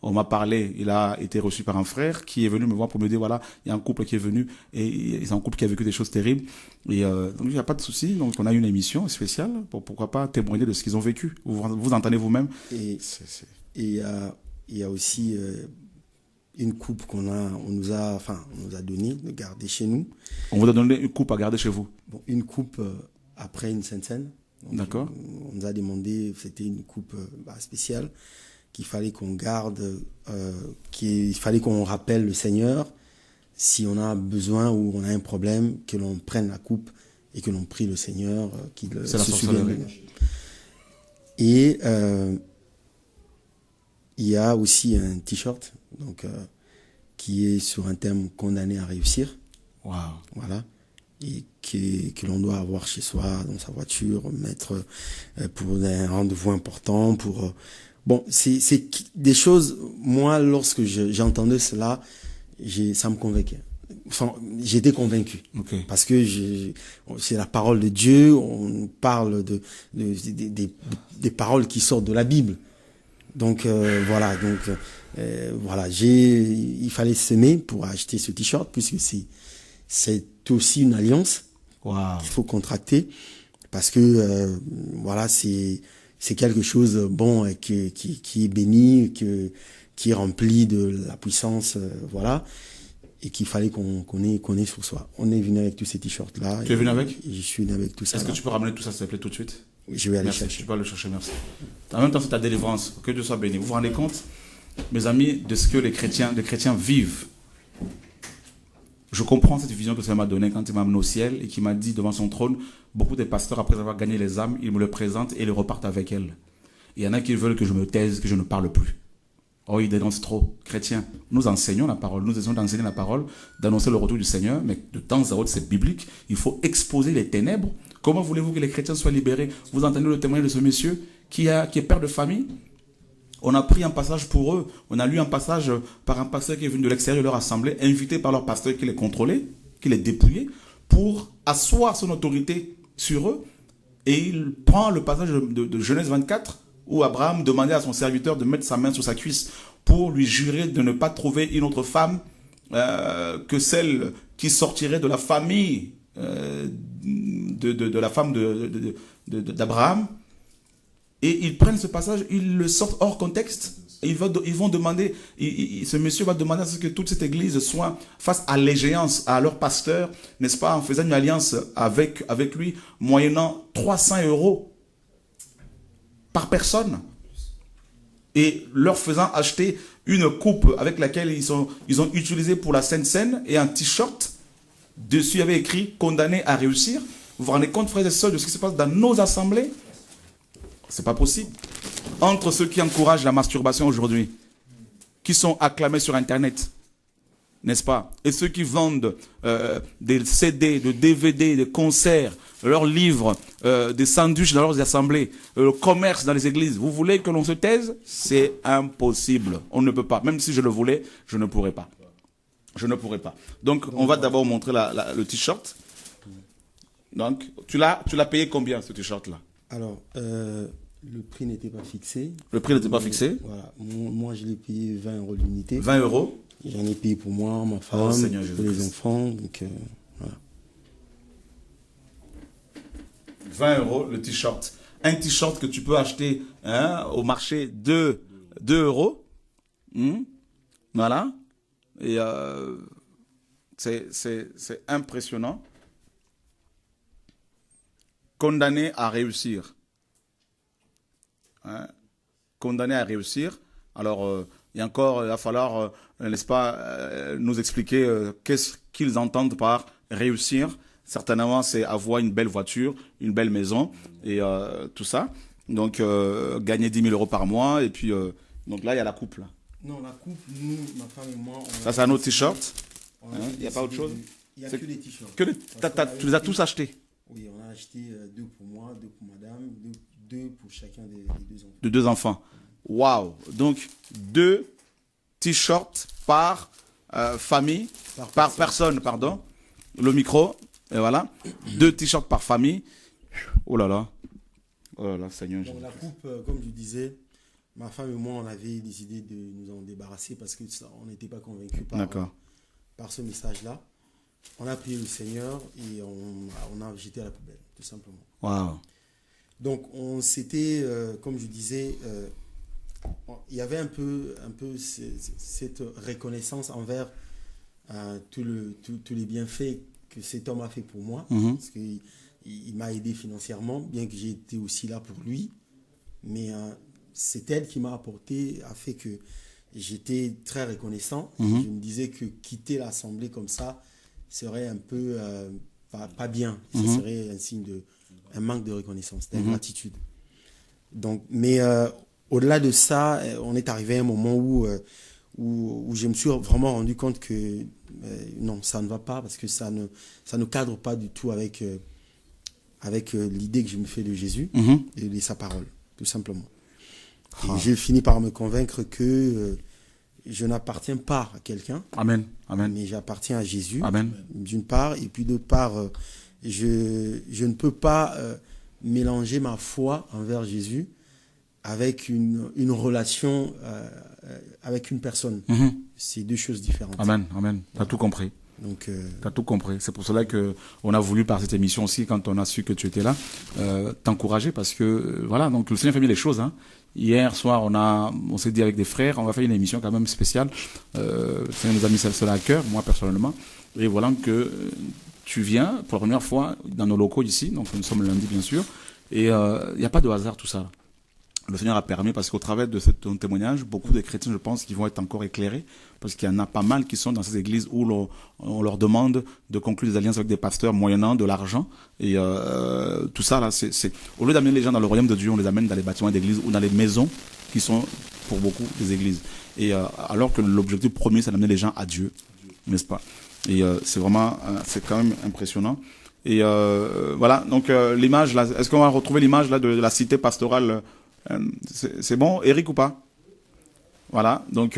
S1: On m'a parlé, il a été reçu par un frère qui est venu me voir pour me dire, voilà, il y a un couple qui est venu et c'est un couple qui a vécu des choses terribles. Et donc, il n'y a pas de souci. Donc, on a une émission spéciale pour, pourquoi pas, témoigner de ce qu'ils ont vécu. Vous entendez vous-même.
S5: Et il y a aussi une coupe on nous a donnée de garder chez nous.
S1: On vous a donné une coupe à garder chez vous.
S5: Bon, une coupe après une Sainte Seine.
S1: D'accord.
S5: On nous a demandé, c'était une coupe spéciale, qu'il fallait qu'on garde, qu'il fallait qu'on rappelle le Seigneur si on a besoin ou on a un problème, que l'on prenne la coupe et que l'on prie le Seigneur, qu'il se souvienne de nous. Et il y a aussi un t-shirt donc qui est sur un thème condamné à réussir.
S1: Wow.
S5: Voilà. Et que l'on doit avoir chez soi, dans sa voiture, mettre pour un rendez-vous important, pour... Bon, c'est des choses, moi, lorsque j'entendais cela, ça me convainquait. Enfin, j'étais convaincu.
S1: Okay.
S5: Parce que c'est la parole de Dieu, on parle des paroles qui sortent de la Bible. Donc, voilà. Donc, voilà, il fallait s'aimer pour acheter ce t-shirt, puisque c'est aussi une alliance qu'il faut contracter, parce que, voilà, c'est quelque chose bon qui est béni, qui est rempli de la puissance, voilà, et qu'il fallait qu'on ait sur soi. On est venu avec tous ces t-shirts là.
S1: Tu es venu avec?
S5: Je suis venu avec tout ça.
S1: Est-ce que tu peux ramener tout ça, s'il te plaît, tout de suite?
S5: Oui, je vais aller
S1: merci,
S5: chercher.
S1: tu peux aller le chercher, merci. En même temps, c'est ta délivrance. Que Dieu soit béni. Vous vous rendez compte, mes amis, de ce que les chrétiens vivent? Je comprends cette vision que ça m'a donnée quand il m'a amené au ciel et qui m'a dit devant son trône, beaucoup de pasteurs, après avoir gagné les âmes, ils me le présentent et ils repartent avec elles. Il y en a qui veulent que je me taise, que je ne parle plus. Oh, ils dénoncent trop. Chrétiens, nous enseignons la parole, nous essayons d'enseigner la parole, d'annoncer le retour du Seigneur, mais de temps à autre, c'est biblique. Il faut exposer les ténèbres. Comment voulez-vous que les chrétiens soient libérés? Vous entendez le témoignage de ce monsieur qui est père de famille? On a pris un passage pour eux. On a lu un passage par un pasteur qui est venu de l'extérieur de leur assemblée, invité par leur pasteur qui les contrôlait, qui les dépouillait, pour asseoir son autorité sur eux. Et il prend le passage de Genèse 24, où Abraham demandait à son serviteur de mettre sa main sur sa cuisse pour lui jurer de ne pas trouver une autre femme que celle qui sortirait de la famille de la femme d'Abraham. Et ils prennent ce passage, ils le sortent hors contexte. Ils vont demander, ce monsieur va demander à ce que toute cette église soit face allégeance à leur pasteur, n'est-ce pas, en faisant une alliance avec lui, moyennant 300 € par personne. Et leur faisant acheter une coupe avec laquelle ils ont utilisé pour la Sainte Seine et un t-shirt. Dessus, il y avait écrit « Condamné à réussir ». Vous vous rendez compte, frères et sœurs, de ce qui se passe dans nos assemblées? C'est pas possible. Entre ceux qui encouragent la masturbation aujourd'hui, qui sont acclamés sur Internet, n'est-ce pas? Et ceux qui vendent des CD, des DVD, des concerts, leurs livres, des sandwichs dans leurs assemblées, le commerce dans les églises. Vous voulez que l'on se taise? C'est impossible. On ne peut pas. Même si je le voulais, je ne pourrais pas. Je ne pourrais pas. Donc, on va d'abord montrer le t-shirt. Donc, tu l'as payé combien, ce t-shirt-là?
S5: Alors, le prix n'était pas fixé.
S1: Le prix n'était pas fixé?
S5: Voilà. Moi, je l'ai payé 20 € l'unité.
S1: 20 €?
S5: J'en ai payé pour moi, ma femme, pour les enfants. Donc, voilà.
S1: 20 € le t-shirt. Un t-shirt que tu peux acheter au marché 2 €. Voilà. Et c'est impressionnant. Condamné à réussir. Condamné à réussir. Alors, il va falloir, n'est-ce pas, nous expliquer qu'est-ce qu'ils entendent par réussir. Certainement, c'est avoir une belle voiture, une belle maison et tout ça. Donc, gagner 10 000 € par mois. Et puis, donc là, il y a la coupe. Là.
S5: Non, la coupe, nous, ma femme et moi...
S1: Ça, c'est un autre t-shirt. Il n'y a pas autre chose?
S5: Il n'y a que les t-shirts.
S1: Tu les as tous achetés?
S5: Oui, on a acheté 2 pour moi, 2 pour madame, 2 pour chacun des 2 enfants.
S1: De 2 enfants. Waouh! Donc, 2 t-shirts par famille, par personne, pardon. Le micro, et voilà. 2 t-shirts par famille. Oh là là. Oh là là, Seigneur.
S5: Donc, la coupe, comme je disais, ma femme et moi, on avait décidé de nous en débarrasser parce que on n'était pas convaincus par ce message-là. On a prié le Seigneur et on a jeté à la poubelle, tout simplement.
S1: Wow.
S5: Donc, on s'était, comme je disais, il y avait un peu cette reconnaissance envers tous les bienfaits que cet homme a fait pour moi. Parce qu'il m'a aidé financièrement, bien que j'ai été aussi là pour lui. Mais cette aide qui m'a apporté a fait que j'étais très reconnaissant. Je me disais que quitter l'Assemblée comme ça serait un peu pas bien. Ça serait un signe un manque de reconnaissance, d'ingratitude. Donc, mais au-delà de ça, on est arrivé à un moment où je me suis vraiment rendu compte que non, ça ne va pas parce que ça ne cadre pas du tout avec l'idée que je me fais de Jésus et de sa parole, tout simplement. J'ai fini par me convaincre que je n'appartiens pas à quelqu'un.
S1: Amen. Amen.
S5: Mais j'appartiens à Jésus.
S1: Amen.
S5: D'une part, et puis d'autre part, je ne peux pas mélanger ma foi envers Jésus avec une relation avec une personne. C'est 2 choses différentes.
S1: Amen. Amen. T'as tout compris.
S5: Donc,
S1: t'as tout compris. C'est pour cela que on a voulu par cette émission aussi, quand on a su que tu étais là, t'encourager parce que voilà. Donc le Seigneur fait bien les choses. Hier soir, on s'est dit avec des frères, on va faire une émission quand même spéciale. Le Seigneur nous a mis cela à cœur, moi personnellement. Et voilà que tu viens pour la première fois dans nos locaux ici. Donc nous sommes lundi bien sûr. Et il n'y a pas de hasard tout ça. Le Seigneur a permis, parce qu'au travers de ton témoignage, beaucoup de chrétiens, je pense, qui vont être encore éclairés, parce qu'il y en a pas mal qui sont dans ces églises où on leur demande de conclure des alliances avec des pasteurs moyennant de l'argent. Et tout ça, là, au lieu d'amener les gens dans le royaume de Dieu, on les amène dans les bâtiments d'église ou dans les maisons qui sont, pour beaucoup, des églises. Et alors que l'objectif premier, c'est d'amener les gens à Dieu, n'est-ce pas? Et c'est vraiment, c'est quand même impressionnant. Et voilà, donc l'image, là, est-ce qu'on va retrouver l'image là de la cité pastorale? C'est bon, Eric, ou pas? Voilà, donc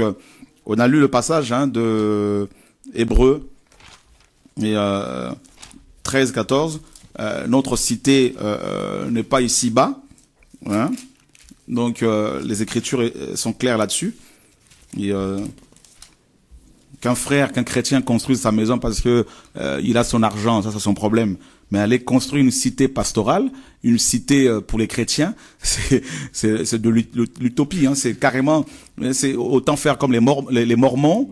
S1: on a lu le passage de Hébreux et 13-14. Notre cité n'est pas ici-bas. Donc les Écritures sont claires là-dessus. Et qu'un chrétien construise sa maison parce que il a son argent, ça c'est son problème. Mais aller construire une cité pastorale, une cité pour les chrétiens, c'est de l'utopie. C'est carrément, c'est autant faire comme les Mormons,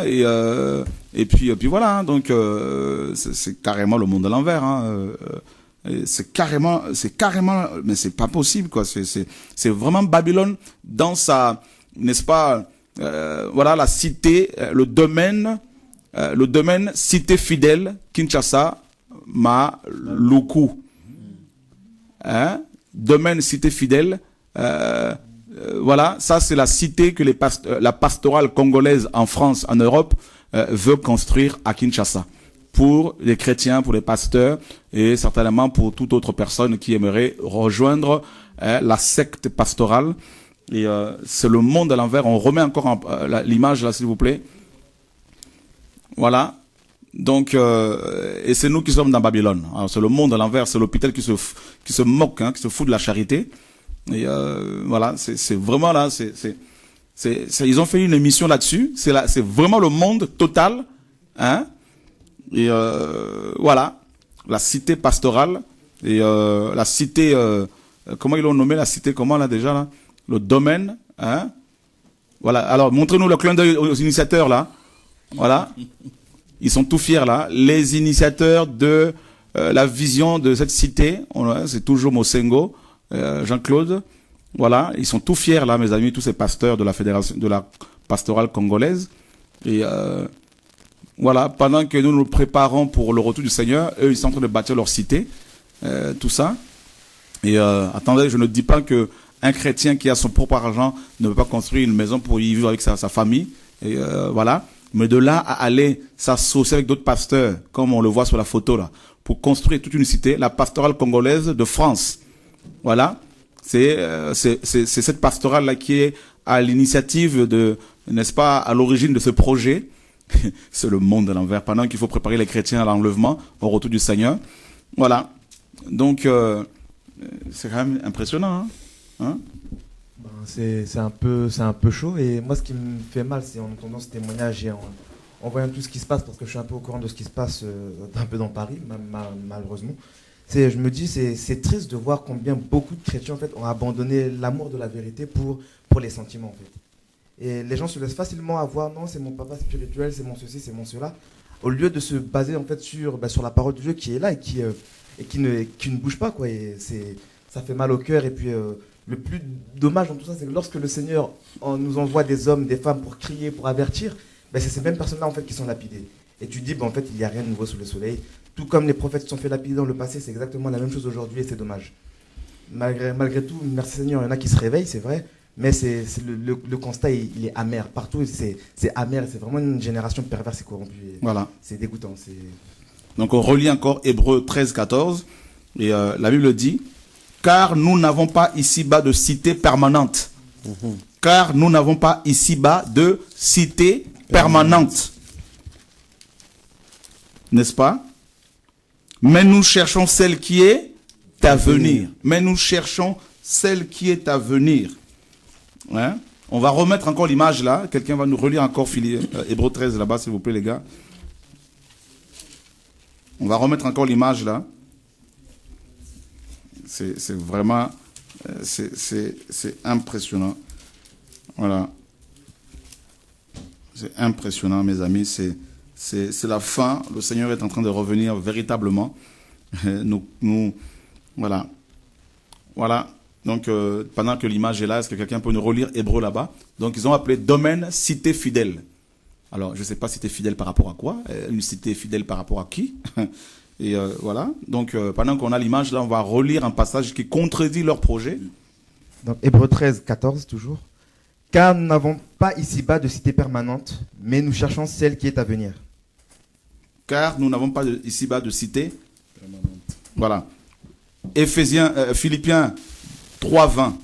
S1: et puis voilà. Donc c'est carrément le monde à l'envers. C'est carrément, mais c'est pas possible quoi. C'est vraiment Babylone dans sa, n'est-ce pas? Voilà la cité, le domaine cité fidèle Kinshasa. Maluku, domaine cité fidèle, voilà, ça c'est la cité que la pastorale congolaise en France, en Europe, veut construire à Kinshasa pour les chrétiens, pour les pasteurs et certainement pour toute autre personne qui aimerait rejoindre la secte pastorale. Et c'est le monde à l'envers. On remet encore l'image là, s'il vous plaît. Voilà. Donc, et c'est nous qui sommes dans Babylone. Alors, c'est le monde à l'envers, c'est l'hôpital qui se moque, qui se fout de la charité. Et voilà, c'est vraiment là, ils ont fait une émission là-dessus. C'est vraiment le monde total, Et voilà, la cité pastorale et la cité, comment ils l'ont nommé la cité, comment là déjà là, le domaine, Voilà. Alors, montrez-nous le clin d'œil aux initiateurs là. Voilà. Ils sont tout fiers là. Les initiateurs de la vision de cette cité, c'est toujours Mosengo, Jean-Claude. Voilà, ils sont tout fiers là, mes amis, tous ces pasteurs de la fédération, de la pastorale congolaise. Et voilà, pendant que nous nous préparons pour le retour du Seigneur, eux ils sont en train de bâtir leur cité, tout ça. Et attendez, je ne dis pas que un chrétien qui a son propre argent ne peut pas construire une maison pour y vivre avec sa famille. Et voilà. Mais de là à aller s'associer avec d'autres pasteurs, comme on le voit sur la photo là, pour construire toute une cité, la pastorale congolaise de France. Voilà. C'est cette pastorale là qui est à l'initiative de, n'est-ce pas, à l'origine de ce projet. C'est le monde de l'envers. Pendant qu'il faut préparer les chrétiens à l'enlèvement, au retour du Seigneur. Voilà. Donc, c'est quand même impressionnant, hein?
S4: C'est un peu chaud, et moi ce qui me fait mal, c'est en entendant ce témoignage et en voyant tout ce qui se passe, parce que je suis un peu au courant de ce qui se passe un peu dans Paris, malheureusement. Je me dis, c'est triste de voir combien beaucoup de chrétiens en fait ont abandonné l'amour de la vérité pour les sentiments en fait. Et les gens se laissent facilement avoir, non, c'est mon papa spirituel, c'est mon ceci, c'est mon cela, au lieu de se baser en fait sur la parole de Dieu qui est là et qui ne bouge pas, quoi. Et ça fait mal au cœur. Et puis le plus dommage dans tout ça, c'est que lorsque le Seigneur nous envoie des hommes, des femmes pour crier, pour avertir, c'est ces mêmes personnes-là en fait qui sont lapidées. Et tu dis, en fait, il n'y a rien de nouveau sous le soleil. Tout comme les prophètes se sont fait lapider dans le passé, c'est exactement la même chose aujourd'hui, et c'est dommage. Malgré tout, merci Seigneur, il y en a qui se réveillent, c'est vrai, mais le constat, il est amer. Partout, c'est amer. C'est vraiment une génération perverse et corrompue.
S1: Voilà.
S4: C'est dégoûtant.
S1: Donc on relit encore Hébreux 13, 14. Et la Bible dit, car nous n'avons pas ici-bas de cité permanente. Car nous n'avons pas ici-bas de cité permanente. N'est-ce pas? Mais nous cherchons celle qui est à venir. Mais nous cherchons celle qui est à venir. Hein? On va remettre encore l'image là. Quelqu'un va nous relire encore Hébreux 13 là-bas, s'il vous plaît, les gars. On va remettre encore l'image là. C'est vraiment... c'est impressionnant. Voilà. C'est impressionnant, mes amis. C'est la fin. Le Seigneur est en train de revenir véritablement. Voilà. Voilà. Donc, pendant que l'image est là, est-ce que quelqu'un peut nous relire Hébreux là-bas? Donc, ils ont appelé domaine cité fidèle. Alors, je ne sais pas cité fidèle par rapport à quoi. Une cité fidèle par rapport à qui? Et voilà. Donc, pendant qu'on a l'image là, on va relire un passage qui contredit leur projet.
S4: Donc, Hébreux 13, 14, toujours. Car nous n'avons pas ici-bas de cité permanente, mais nous cherchons celle qui est à venir.
S1: Car nous n'avons pas ici-bas de cité permanente. Voilà. Philippiens 3, 20.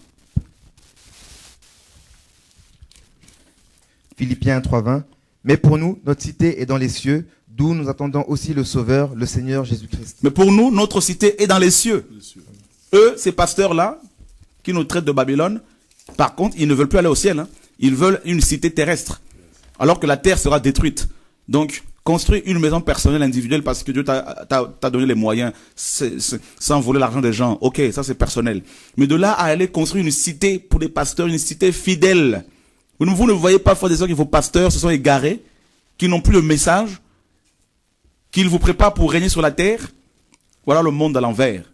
S4: Philippiens 3, 20. Mais pour nous, notre cité est dans les cieux, d'où nous attendons aussi le Sauveur, le Seigneur Jésus-Christ.
S1: Mais pour nous, notre cité est dans les cieux. Eux, ces pasteurs-là, qui nous traitent de Babylone, par contre, ils ne veulent plus aller au ciel. Hein. Ils veulent une cité terrestre. Alors que la terre sera détruite. Donc, construire une maison personnelle, individuelle, parce que Dieu t'a donné les moyens, sans voler l'argent des gens. Ok, ça c'est personnel. Mais de là à aller construire une cité pour les pasteurs, une cité fidèle. Vous ne voyez pas fois des heures que vos pasteurs se sont égarés, qui n'ont plus le message, qu'ils vous préparent pour régner sur la terre. Voilà le monde à l'envers.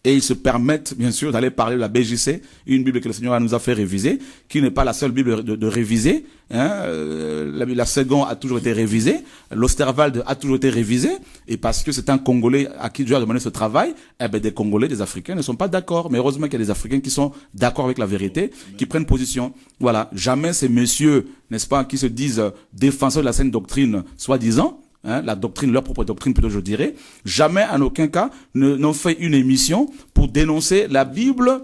S1: Et ils se permettent, bien sûr, d'aller parler de la BJC, une Bible que le Seigneur nous a fait réviser, qui n'est pas la seule Bible de réviser. Hein. La seconde a toujours été révisée, l'Osterwald a toujours été révisée, et parce que c'est un Congolais à qui Dieu a demandé ce travail, des Congolais, des Africains ne sont pas d'accord. Mais heureusement qu'il y a des Africains qui sont d'accord avec la vérité, qui prennent position. Voilà, jamais ces messieurs, n'est-ce pas, qui se disent défenseurs de la saine doctrine, soi-disant, hein, la doctrine, leur propre doctrine plutôt je dirais, jamais en aucun cas n'ont fait une émission pour dénoncer la Bible,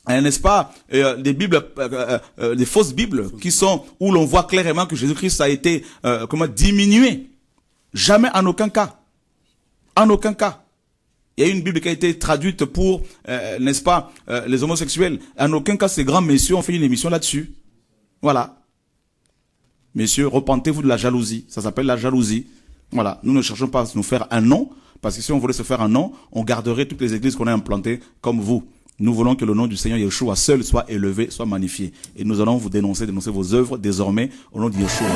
S1: n'est-ce pas, des Bibles, des fausses Bibles qui sont, où l'on voit clairement que Jésus-Christ a été, diminué. Jamais en aucun cas. En aucun cas. Il y a une Bible qui a été traduite pour, n'est-ce pas, les homosexuels. En aucun cas, ces grands messieurs ont fait une émission là-dessus. Voilà. Messieurs, repentez-vous de la jalousie. Ça s'appelle la jalousie. Voilà, nous ne cherchons pas à nous faire un nom, parce que si on voulait se faire un nom, on garderait toutes les églises qu'on a implantées comme vous. Nous voulons que le nom du Seigneur Yeshua seul soit élevé, soit magnifié. Et nous allons vous dénoncer vos œuvres désormais au nom de Yeshua.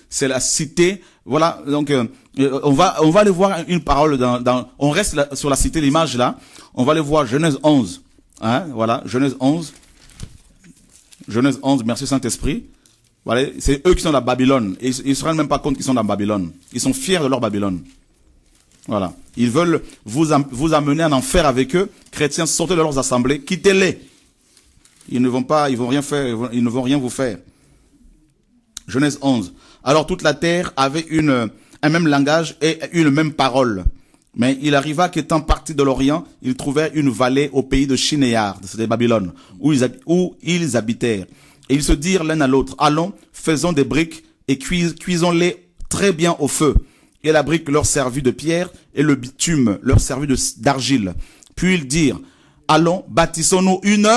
S1: C'est la cité. Voilà, donc on va aller voir une parole on reste là, sur la cité, l'image là. On va aller voir Genèse 11. Hein, voilà, Genèse 11. Genèse 11, merci Saint-Esprit. Voilà, c'est eux qui sont dans Babylone. Et ils ne se rendent même pas compte qu'ils sont dans Babylone. Ils sont fiers de leur Babylone. Voilà. Ils veulent vous amener en enfer avec eux. Chrétiens, sortez de leurs assemblées, quittez-les. Ils ne vont rien faire, ils ne vont rien vous faire. Genèse 11. Alors toute la terre avait un même langage et une même parole. Mais il arriva qu'étant partis de l'Orient, ils trouvèrent une vallée au pays de Shinéar, c'était Babylone, où ils habitèrent. Et ils se dirent l'un à l'autre, allons, faisons des briques et cuisons-les très bien au feu. Et la brique leur servit de pierre et le bitume leur servit d'argile. Puis ils dirent, allons, bâtissons-nous une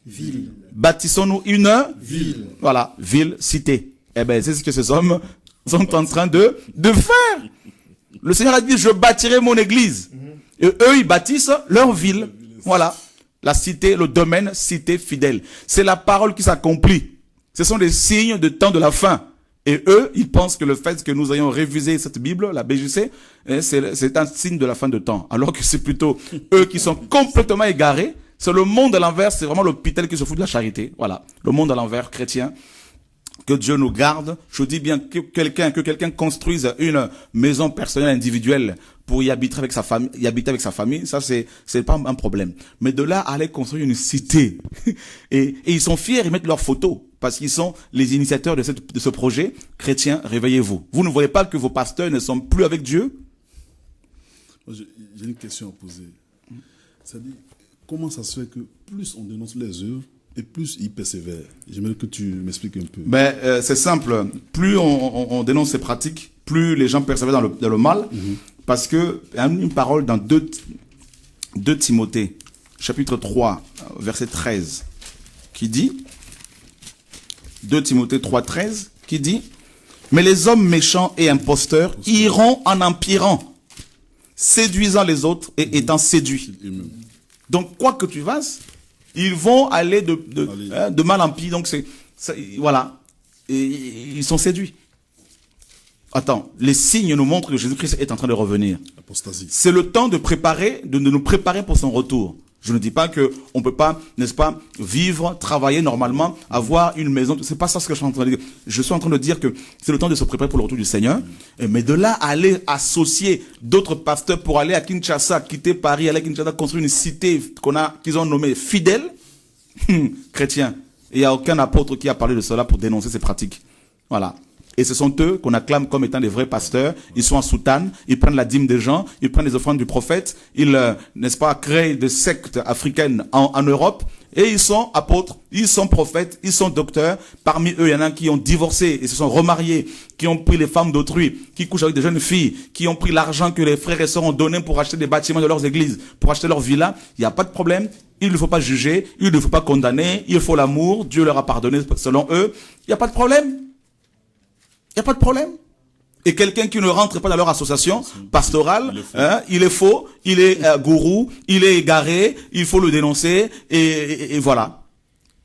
S1: ville. Bâtissons-nous une ville. Voilà, ville, cité. Eh ben, c'est ce que ces hommes sont en train de faire. Le Seigneur a dit, je bâtirai mon église. Et eux, ils bâtissent leur ville. Voilà. La cité, le domaine, cité fidèle. C'est la parole qui s'accomplit. Ce sont des signes de temps de la fin. Et eux, ils pensent que le fait que nous ayons révisé cette Bible, la BJC, c'est un signe de la fin de temps. Alors que c'est plutôt eux qui sont complètement égarés. C'est le monde à l'envers, c'est vraiment l'hôpital qui se fout de la charité. Voilà. Le monde à l'envers, chrétien. Que Dieu nous garde. Je dis bien que quelqu'un construise une maison personnelle individuelle pour y habiter avec sa famille, ça c'est pas un problème. Mais de là à aller construire une cité et ils sont fiers, ils mettent leurs photos parce qu'ils sont les initiateurs de ce projet. Chrétiens, réveillez-vous. Vous ne voyez pas que vos pasteurs ne sont plus avec Dieu?
S6: J'ai une question à poser. C'est-à-dire, comment ça se fait que plus on dénonce les œuvres et plus ils persévèrent? J'aimerais que tu m'expliques un peu.
S1: C'est simple. Plus on dénonce ces pratiques, plus les gens persévèrent dans le mal. Parce que, il y a une parole dans 2 Timothée, chapitre 3, verset 13, qui dit, 2 Timothée 3, 13, qui dit, mais les hommes méchants et imposteurs iront en empirant, séduisant les autres et étant séduits. Donc, quoi que tu fasses, ils vont aller de mal en pis. Donc, voilà. Et ils sont séduits. Attends, les signes nous montrent que Jésus-Christ est en train de revenir.
S6: Apostasie.
S1: C'est le temps de nous préparer pour son retour. Je ne dis pas que on peut pas, n'est-ce pas, vivre, travailler normalement, avoir une maison. C'est pas ça ce que je suis en train de dire. Je suis en train de dire que c'est le temps de se préparer pour le retour du Seigneur. Mais de là à aller associer d'autres pasteurs pour aller à Kinshasa, quitter Paris, aller à Kinshasa, construire une cité qu'ils ont nommée fidèle, chrétien. Et il n'y a aucun apôtre qui a parlé de cela pour dénoncer ces pratiques. Voilà. Et ce sont eux qu'on acclame comme étant des vrais pasteurs. Ils sont en soutane, ils prennent la dîme des gens, ils prennent les offrandes du prophète, ils, n'est-ce pas, créent des sectes africaines en Europe. Et ils sont apôtres, ils sont prophètes, ils sont docteurs. Parmi eux, il y en a qui ont divorcé et se sont remariés, qui ont pris les femmes d'autrui, qui couchent avec des jeunes filles, qui ont pris l'argent que les frères et sœurs ont donné pour acheter des bâtiments de leurs églises, pour acheter leurs villas. Il n'y a pas de problème. Il ne faut pas juger, il ne faut pas condamner, il faut l'amour. Dieu leur a pardonné selon eux. Il n'y a pas de problème. Il n'y a pas de problème. Et quelqu'un qui ne rentre pas dans leur association pastorale, il est faux, il est gourou, il est égaré, il faut le dénoncer, et voilà.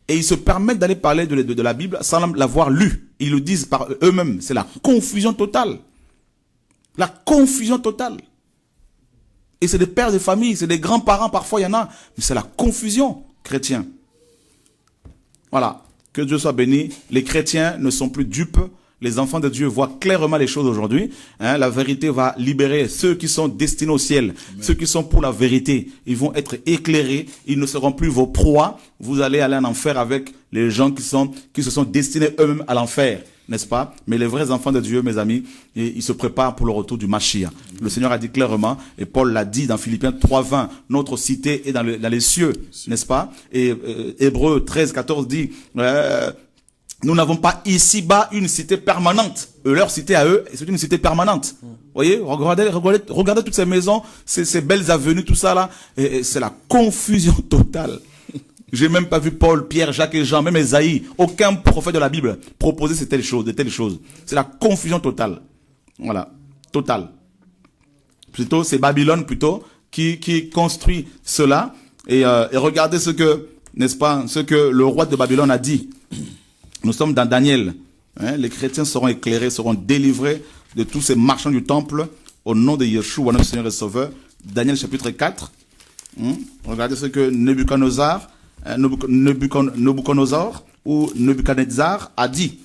S1: Et ils se permettent d'aller parler de la Bible sans l'avoir lu. Ils le disent par eux-mêmes. C'est la confusion totale. La confusion totale. Et c'est des pères de famille, c'est des grands-parents, parfois il y en a. Mais c'est la confusion, chrétien. Voilà. Que Dieu soit béni. Les chrétiens ne sont plus dupes. Les enfants de Dieu voient clairement les choses aujourd'hui. La vérité va libérer ceux qui sont destinés au ciel. Amen. Ceux qui sont pour la vérité. Ils vont être éclairés. Ils ne seront plus vos proies. Vous allez aller en enfer avec les gens qui se sont destinés eux-mêmes à l'enfer. N'est-ce pas? Mais les vrais enfants de Dieu, mes amis, ils se préparent pour le retour du Mashiach. Le Seigneur a dit clairement, et Paul l'a dit dans Philippiens 3:20, notre cité est dans les cieux, n'est-ce pas? Et Hébreux 13:14 dit, nous n'avons pas ici-bas une cité permanente. Leur cité à eux, c'est une cité permanente. Vous voyez, regardez toutes ces maisons, ces belles avenues, tout ça là. Et c'est la confusion totale. J'ai même pas vu Paul, Pierre, Jacques et Jean, même Esaïe. Aucun prophète de la Bible proposer de telles choses. C'est la confusion totale. Voilà. Totale. Plutôt, c'est Babylone plutôt qui construit cela. Et regardez ce que, n'est-ce pas, ce que le roi de Babylone a dit. Nous sommes dans Daniel. Les chrétiens seront éclairés, seront délivrés de tous ces marchands du temple au nom de Yeshua, notre Seigneur et Sauveur. Daniel chapitre 4. Regardez ce que Nebuchadnezzar ou Nebuchadnezzar a dit.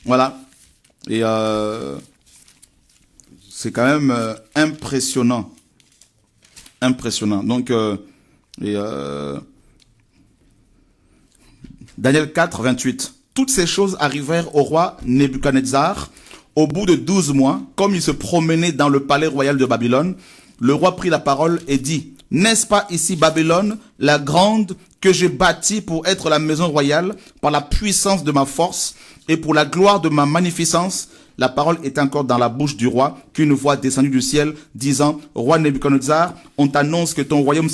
S1: Voilà. Et c'est quand même impressionnant. Impressionnant. Donc, Daniel 4, 28. Toutes ces choses arrivèrent au roi Nebuchadnezzar au bout de 12 mois, comme il se promenait dans le palais royal de Babylone. Le roi prit la parole et dit, « N'est-ce pas ici Babylone, la grande que j'ai bâtie pour être la maison royale par la puissance de ma force et pour la gloire de ma magnificence ?» La parole est encore dans la bouche du roi qu'une voix descendue du ciel disant, « Roi Nebuchadnezzar, on t'annonce que ton royaume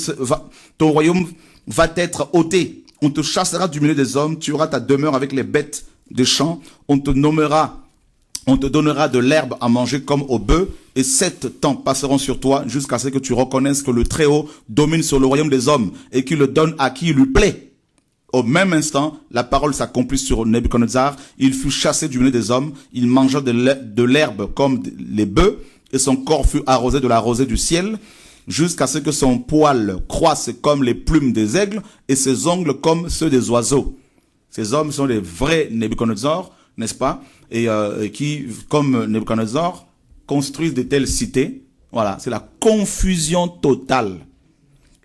S1: va être ôté. On te chassera du milieu des hommes, tu auras ta demeure avec les bêtes des champs, on te donnera de l'herbe à manger comme aux bœufs, et 7 temps passeront sur toi jusqu'à ce que tu reconnaisses que le Très-Haut domine sur le royaume des hommes et qu'il le donne à qui il lui plaît. » Au même instant, la parole s'accomplit sur Nebuchadnezzar. Il fut chassé du milieu des hommes. Il mangea de l'herbe comme les bœufs et son corps fut arrosé de la rosée du ciel jusqu'à ce que son poil croisse comme les plumes des aigles et ses ongles comme ceux des oiseaux. Ces hommes sont les vrais Nebuchadnezzar, n'est-ce pas? Et qui, comme Nebuchadnezzar, construisent de telles cités. Voilà, c'est la confusion totale.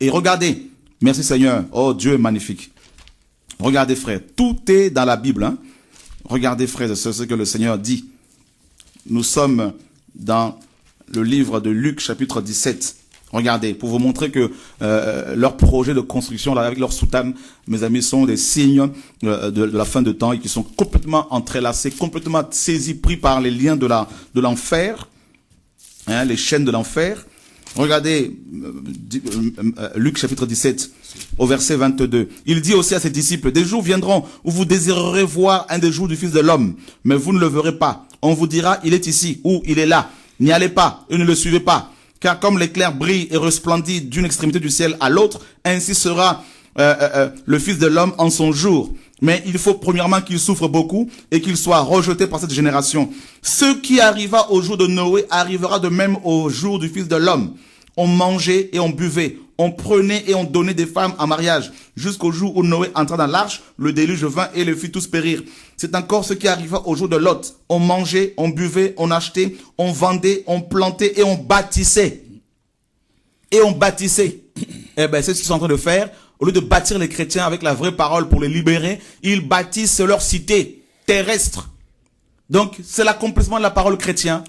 S1: Et regardez, merci Seigneur, oh Dieu est magnifique. Regardez frères, tout est dans la Bible. Hein? Regardez frères, c'est ce que le Seigneur dit. Nous sommes dans le livre de Luc chapitre 17. Regardez, pour vous montrer que leurs projets de construction là, avec leur soutane, mes amis, sont des signes de la fin de temps et qui sont complètement entrelacés, complètement saisis, pris par les liens de l'enfer, hein, les chaînes de l'enfer. Regardez Luc chapitre 17 au verset 22. Il dit aussi à ses disciples, des jours viendront où vous désirerez voir un des jours du Fils de l'homme, mais vous ne le verrez pas. On vous dira, il est ici ou il est là. N'y allez pas et ne le suivez pas. Car comme l'éclair brille et resplendit d'une extrémité du ciel à l'autre, ainsi sera le Fils de l'homme en son jour. Mais il faut premièrement qu'il souffre beaucoup et qu'il soit rejeté par cette génération. Ce qui arriva au jour de Noé arrivera de même au jour du Fils de l'homme. On mangeait et on buvait, on prenait et on donnait des femmes en mariage, jusqu'au jour où Noé entra dans l'arche, le déluge vint et les fit tous périr. C'est encore ce qui arriva au jour de Lot. On mangeait, on buvait, on achetait, on vendait, on plantait et on bâtissait. Et on bâtissait. Eh ben, c'est ce qu'ils sont en train de faire. Au lieu de bâtir les chrétiens avec la vraie parole pour les libérer, ils bâtissent leur cité terrestre. Donc, c'est l'accomplissement de la parole chrétienne.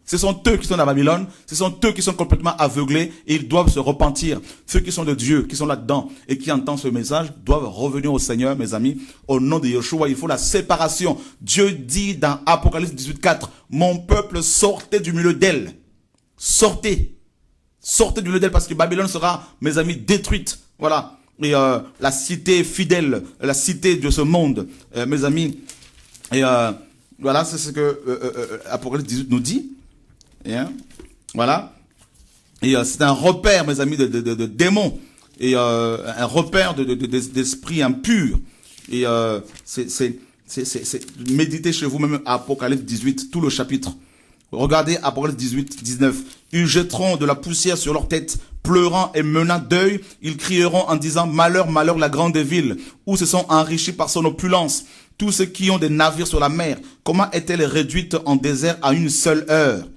S1: Ce sont eux qui sont à Babylone, ce sont eux qui sont complètement aveuglés et ils doivent se repentir. Ceux qui sont de Dieu, qui sont là-dedans et qui entendent ce message doivent revenir au Seigneur, mes amis. Au nom de Yeshua, il faut la séparation. Dieu dit dans Apocalypse 18:4, mon peuple sortez du milieu d'elle. Sortez. Sortez du milieu d'elle parce que Babylone sera, mes amis, détruite. Voilà. Et la cité fidèle, la cité de ce monde, mes amis. Et voilà, c'est ce que Apocalypse 18 nous dit. Et, voilà. Et c'est un repère, mes amis, de démons. Et un repère d'esprit impur. Et méditez chez vous-même Apocalypse 18, tout le chapitre. Regardez Apocalypse 18, 19. Ils jetteront de la poussière sur leur tête, pleurant et menant deuil. Ils crieront en disant, malheur, malheur, la grande ville, où se sont enrichis par son opulence. Tous ceux qui ont des navires sur la mer, comment est-elle réduite en désert à une seule heure?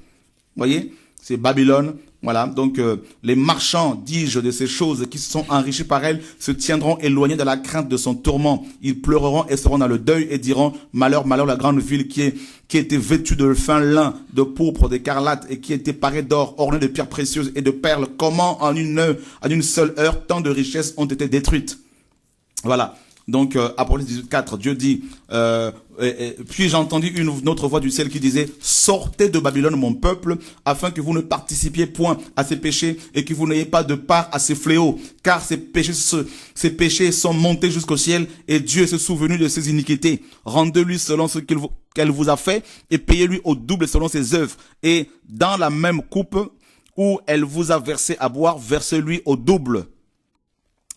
S1: Voyez, c'est Babylone. Voilà, donc les marchands, dis-je, de ces choses qui se sont enrichis par elle, se tiendront éloignés de la crainte de son tourment. Ils pleureront et seront dans le deuil et diront, malheur, malheur, la grande ville qui était vêtue de fin lin, de pourpre, d'écarlate et qui était parée d'or, ornée de pierres précieuses et de perles. Comment en une seule heure, tant de richesses ont été détruites? Voilà. Donc, Apocalypse 18:4, Dieu dit, puis j'ai entendu une autre voix du ciel qui disait, sortez de Babylone, mon peuple, afin que vous ne participiez point à ses péchés et que vous n'ayez pas de part à ses fléaux, car ces péchés sont montés jusqu'au ciel et Dieu s'est souvenu de ses iniquités. Rendez-lui selon ce qu'elle vous a fait et payez-lui au double selon ses œuvres. Et dans la même coupe où elle vous a versé à boire, versez-lui au double.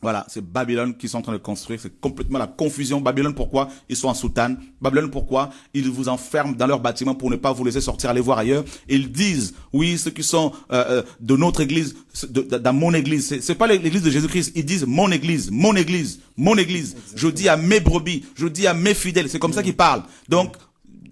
S1: Voilà, c'est Babylone qui sont en train de construire, c'est complètement la confusion. Babylone, pourquoi ils sont en soutane? Babylone, pourquoi ils vous enferment dans leur bâtiment pour ne pas vous laisser sortir, aller voir ailleurs? Et ils disent, oui, ceux qui sont de notre église, dans mon église, c'est pas l'église de Jésus-Christ, ils disent mon église, mon église, mon église. Je dis à mes brebis, je dis à mes fidèles, c'est comme ça qu'ils parlent. Donc,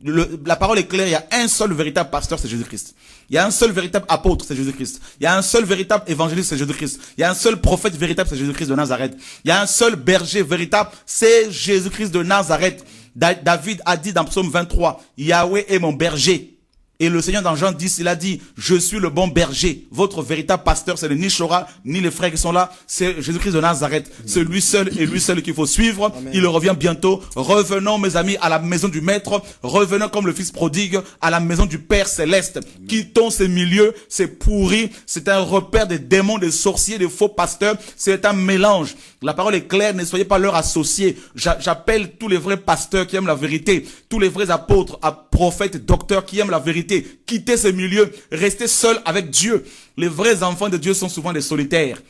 S1: La parole est claire, il y a un seul véritable pasteur, c'est Jésus-Christ. Il y a un seul véritable apôtre, c'est Jésus-Christ. Il y a un seul véritable évangéliste, c'est Jésus-Christ. Il y a un seul prophète véritable, c'est Jésus-Christ de Nazareth. Il y a un seul berger véritable, c'est Jésus-Christ de Nazareth. David a dit dans Psaume 23, Yahweh est mon berger. Et le Seigneur dans Jean 10, il a dit, je suis le bon berger. Votre véritable pasteur, c'est ni Shora, ni les frères qui sont là. C'est Jésus-Christ de Nazareth. C'est lui seul et lui seul qu'il faut suivre. Amen. Il revient bientôt. Revenons, mes amis, à la maison du Maître. Revenons comme le Fils prodigue à la maison du Père céleste. Quittons ces milieux. C'est pourri. C'est un repère des démons, des sorciers, des faux pasteurs. C'est un mélange. La parole est claire. Ne soyez pas leurs associés. J'appelle tous les vrais pasteurs qui aiment la vérité. Tous les vrais apôtres, prophètes, docteurs qui aiment la vérité. Quittez ces milieux, restez seuls avec Dieu. Les vrais enfants de Dieu sont souvent des solitaires.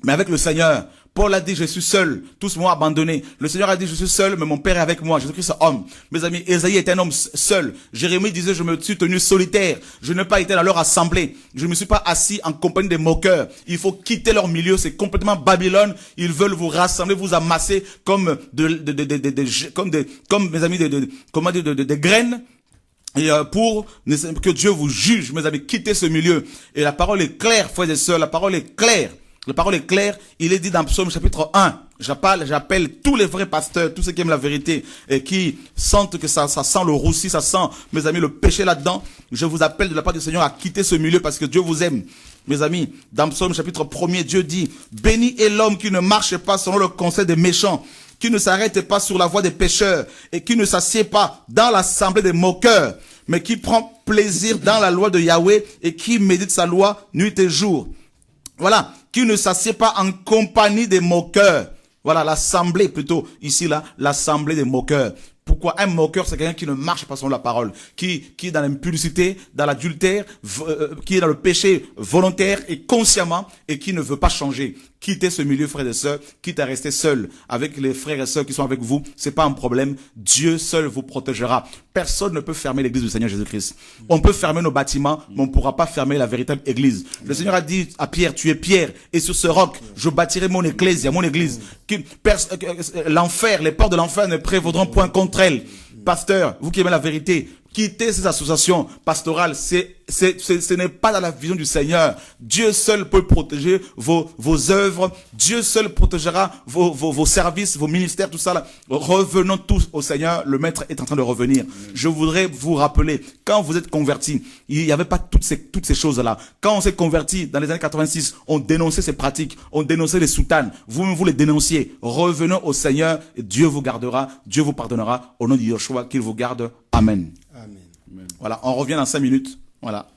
S1: Mais avec le Seigneur, Paul a dit, je suis seul, tous m'ont abandonné. Le Seigneur a dit, je suis seul, mais mon Père est avec moi. Jésus-Christ est homme. Mes amis, Ésaïe est un homme seul. Jérémie disait, je me suis tenu solitaire. Je n'ai pas été dans leur assemblée. Je ne me suis pas assis en compagnie des moqueurs. Il faut quitter leur milieu. C'est complètement Babylone. Ils veulent vous rassembler, vous amasser comme comme mes amis, des graines. Et pour que Dieu vous juge, mes amis, quittez ce milieu. Et la parole est claire, frères et sœurs, la parole est claire. La parole est claire. Il est dit dans Psaume chapitre 1. J'appelle tous les vrais pasteurs, tous ceux qui aiment la vérité et qui sentent que ça sent le roussi, ça sent, mes amis, le péché là-dedans. Je vous appelle de la part du Seigneur à quitter ce milieu parce que Dieu vous aime. Mes amis, dans Psaume chapitre 1er, Dieu dit, béni est l'homme qui ne marche pas selon le conseil des méchants, qui ne s'arrête pas sur la voie des pécheurs et qui ne s'assied pas dans l'assemblée des moqueurs, mais qui prend plaisir dans la loi de Yahweh et qui médite sa loi nuit et jour. Voilà, qui ne s'assied pas en compagnie des moqueurs. Voilà, l'assemblée plutôt, ici là, l'assemblée des moqueurs. Pourquoi un moqueur, c'est quelqu'un qui ne marche pas selon la parole, qui est dans l'impudicité, dans l'adultère, qui est dans le péché volontaire et consciemment et qui ne veut pas changer. Quittez ce milieu, frères et sœurs, quitte à rester seul avec les frères et sœurs qui sont avec vous, c'est pas un problème. Dieu seul vous protégera. Personne ne peut fermer l'église du Seigneur Jésus-Christ. On peut fermer nos bâtiments, mais on ne pourra pas fermer la véritable église. Le Seigneur a dit à Pierre, tu es Pierre, et sur ce roc, je bâtirai mon église, mon église. L'enfer, les portes de l'enfer ne prévaudront point contre elle. Pasteur, vous qui aimez la vérité, quittez ces associations pastorales, ce n'est pas dans la vision du Seigneur. Dieu seul peut protéger vos œuvres. Dieu seul protégera vos services, vos ministères, tout ça là. Revenons tous au Seigneur. Le Maître est en train de revenir. Je voudrais vous rappeler, quand vous êtes convertis, il n'y avait pas toutes ces choses-là. Quand on s'est converti dans les années 86, on dénonçait ces pratiques, on dénonçait les soutanes. Vous les dénonciez. Revenons au Seigneur et Dieu vous gardera, Dieu vous pardonnera. Au nom de Yeshua, qu'il vous garde. Amen.
S5: Amen.
S1: Voilà, on revient dans 5 minutes. Voilà.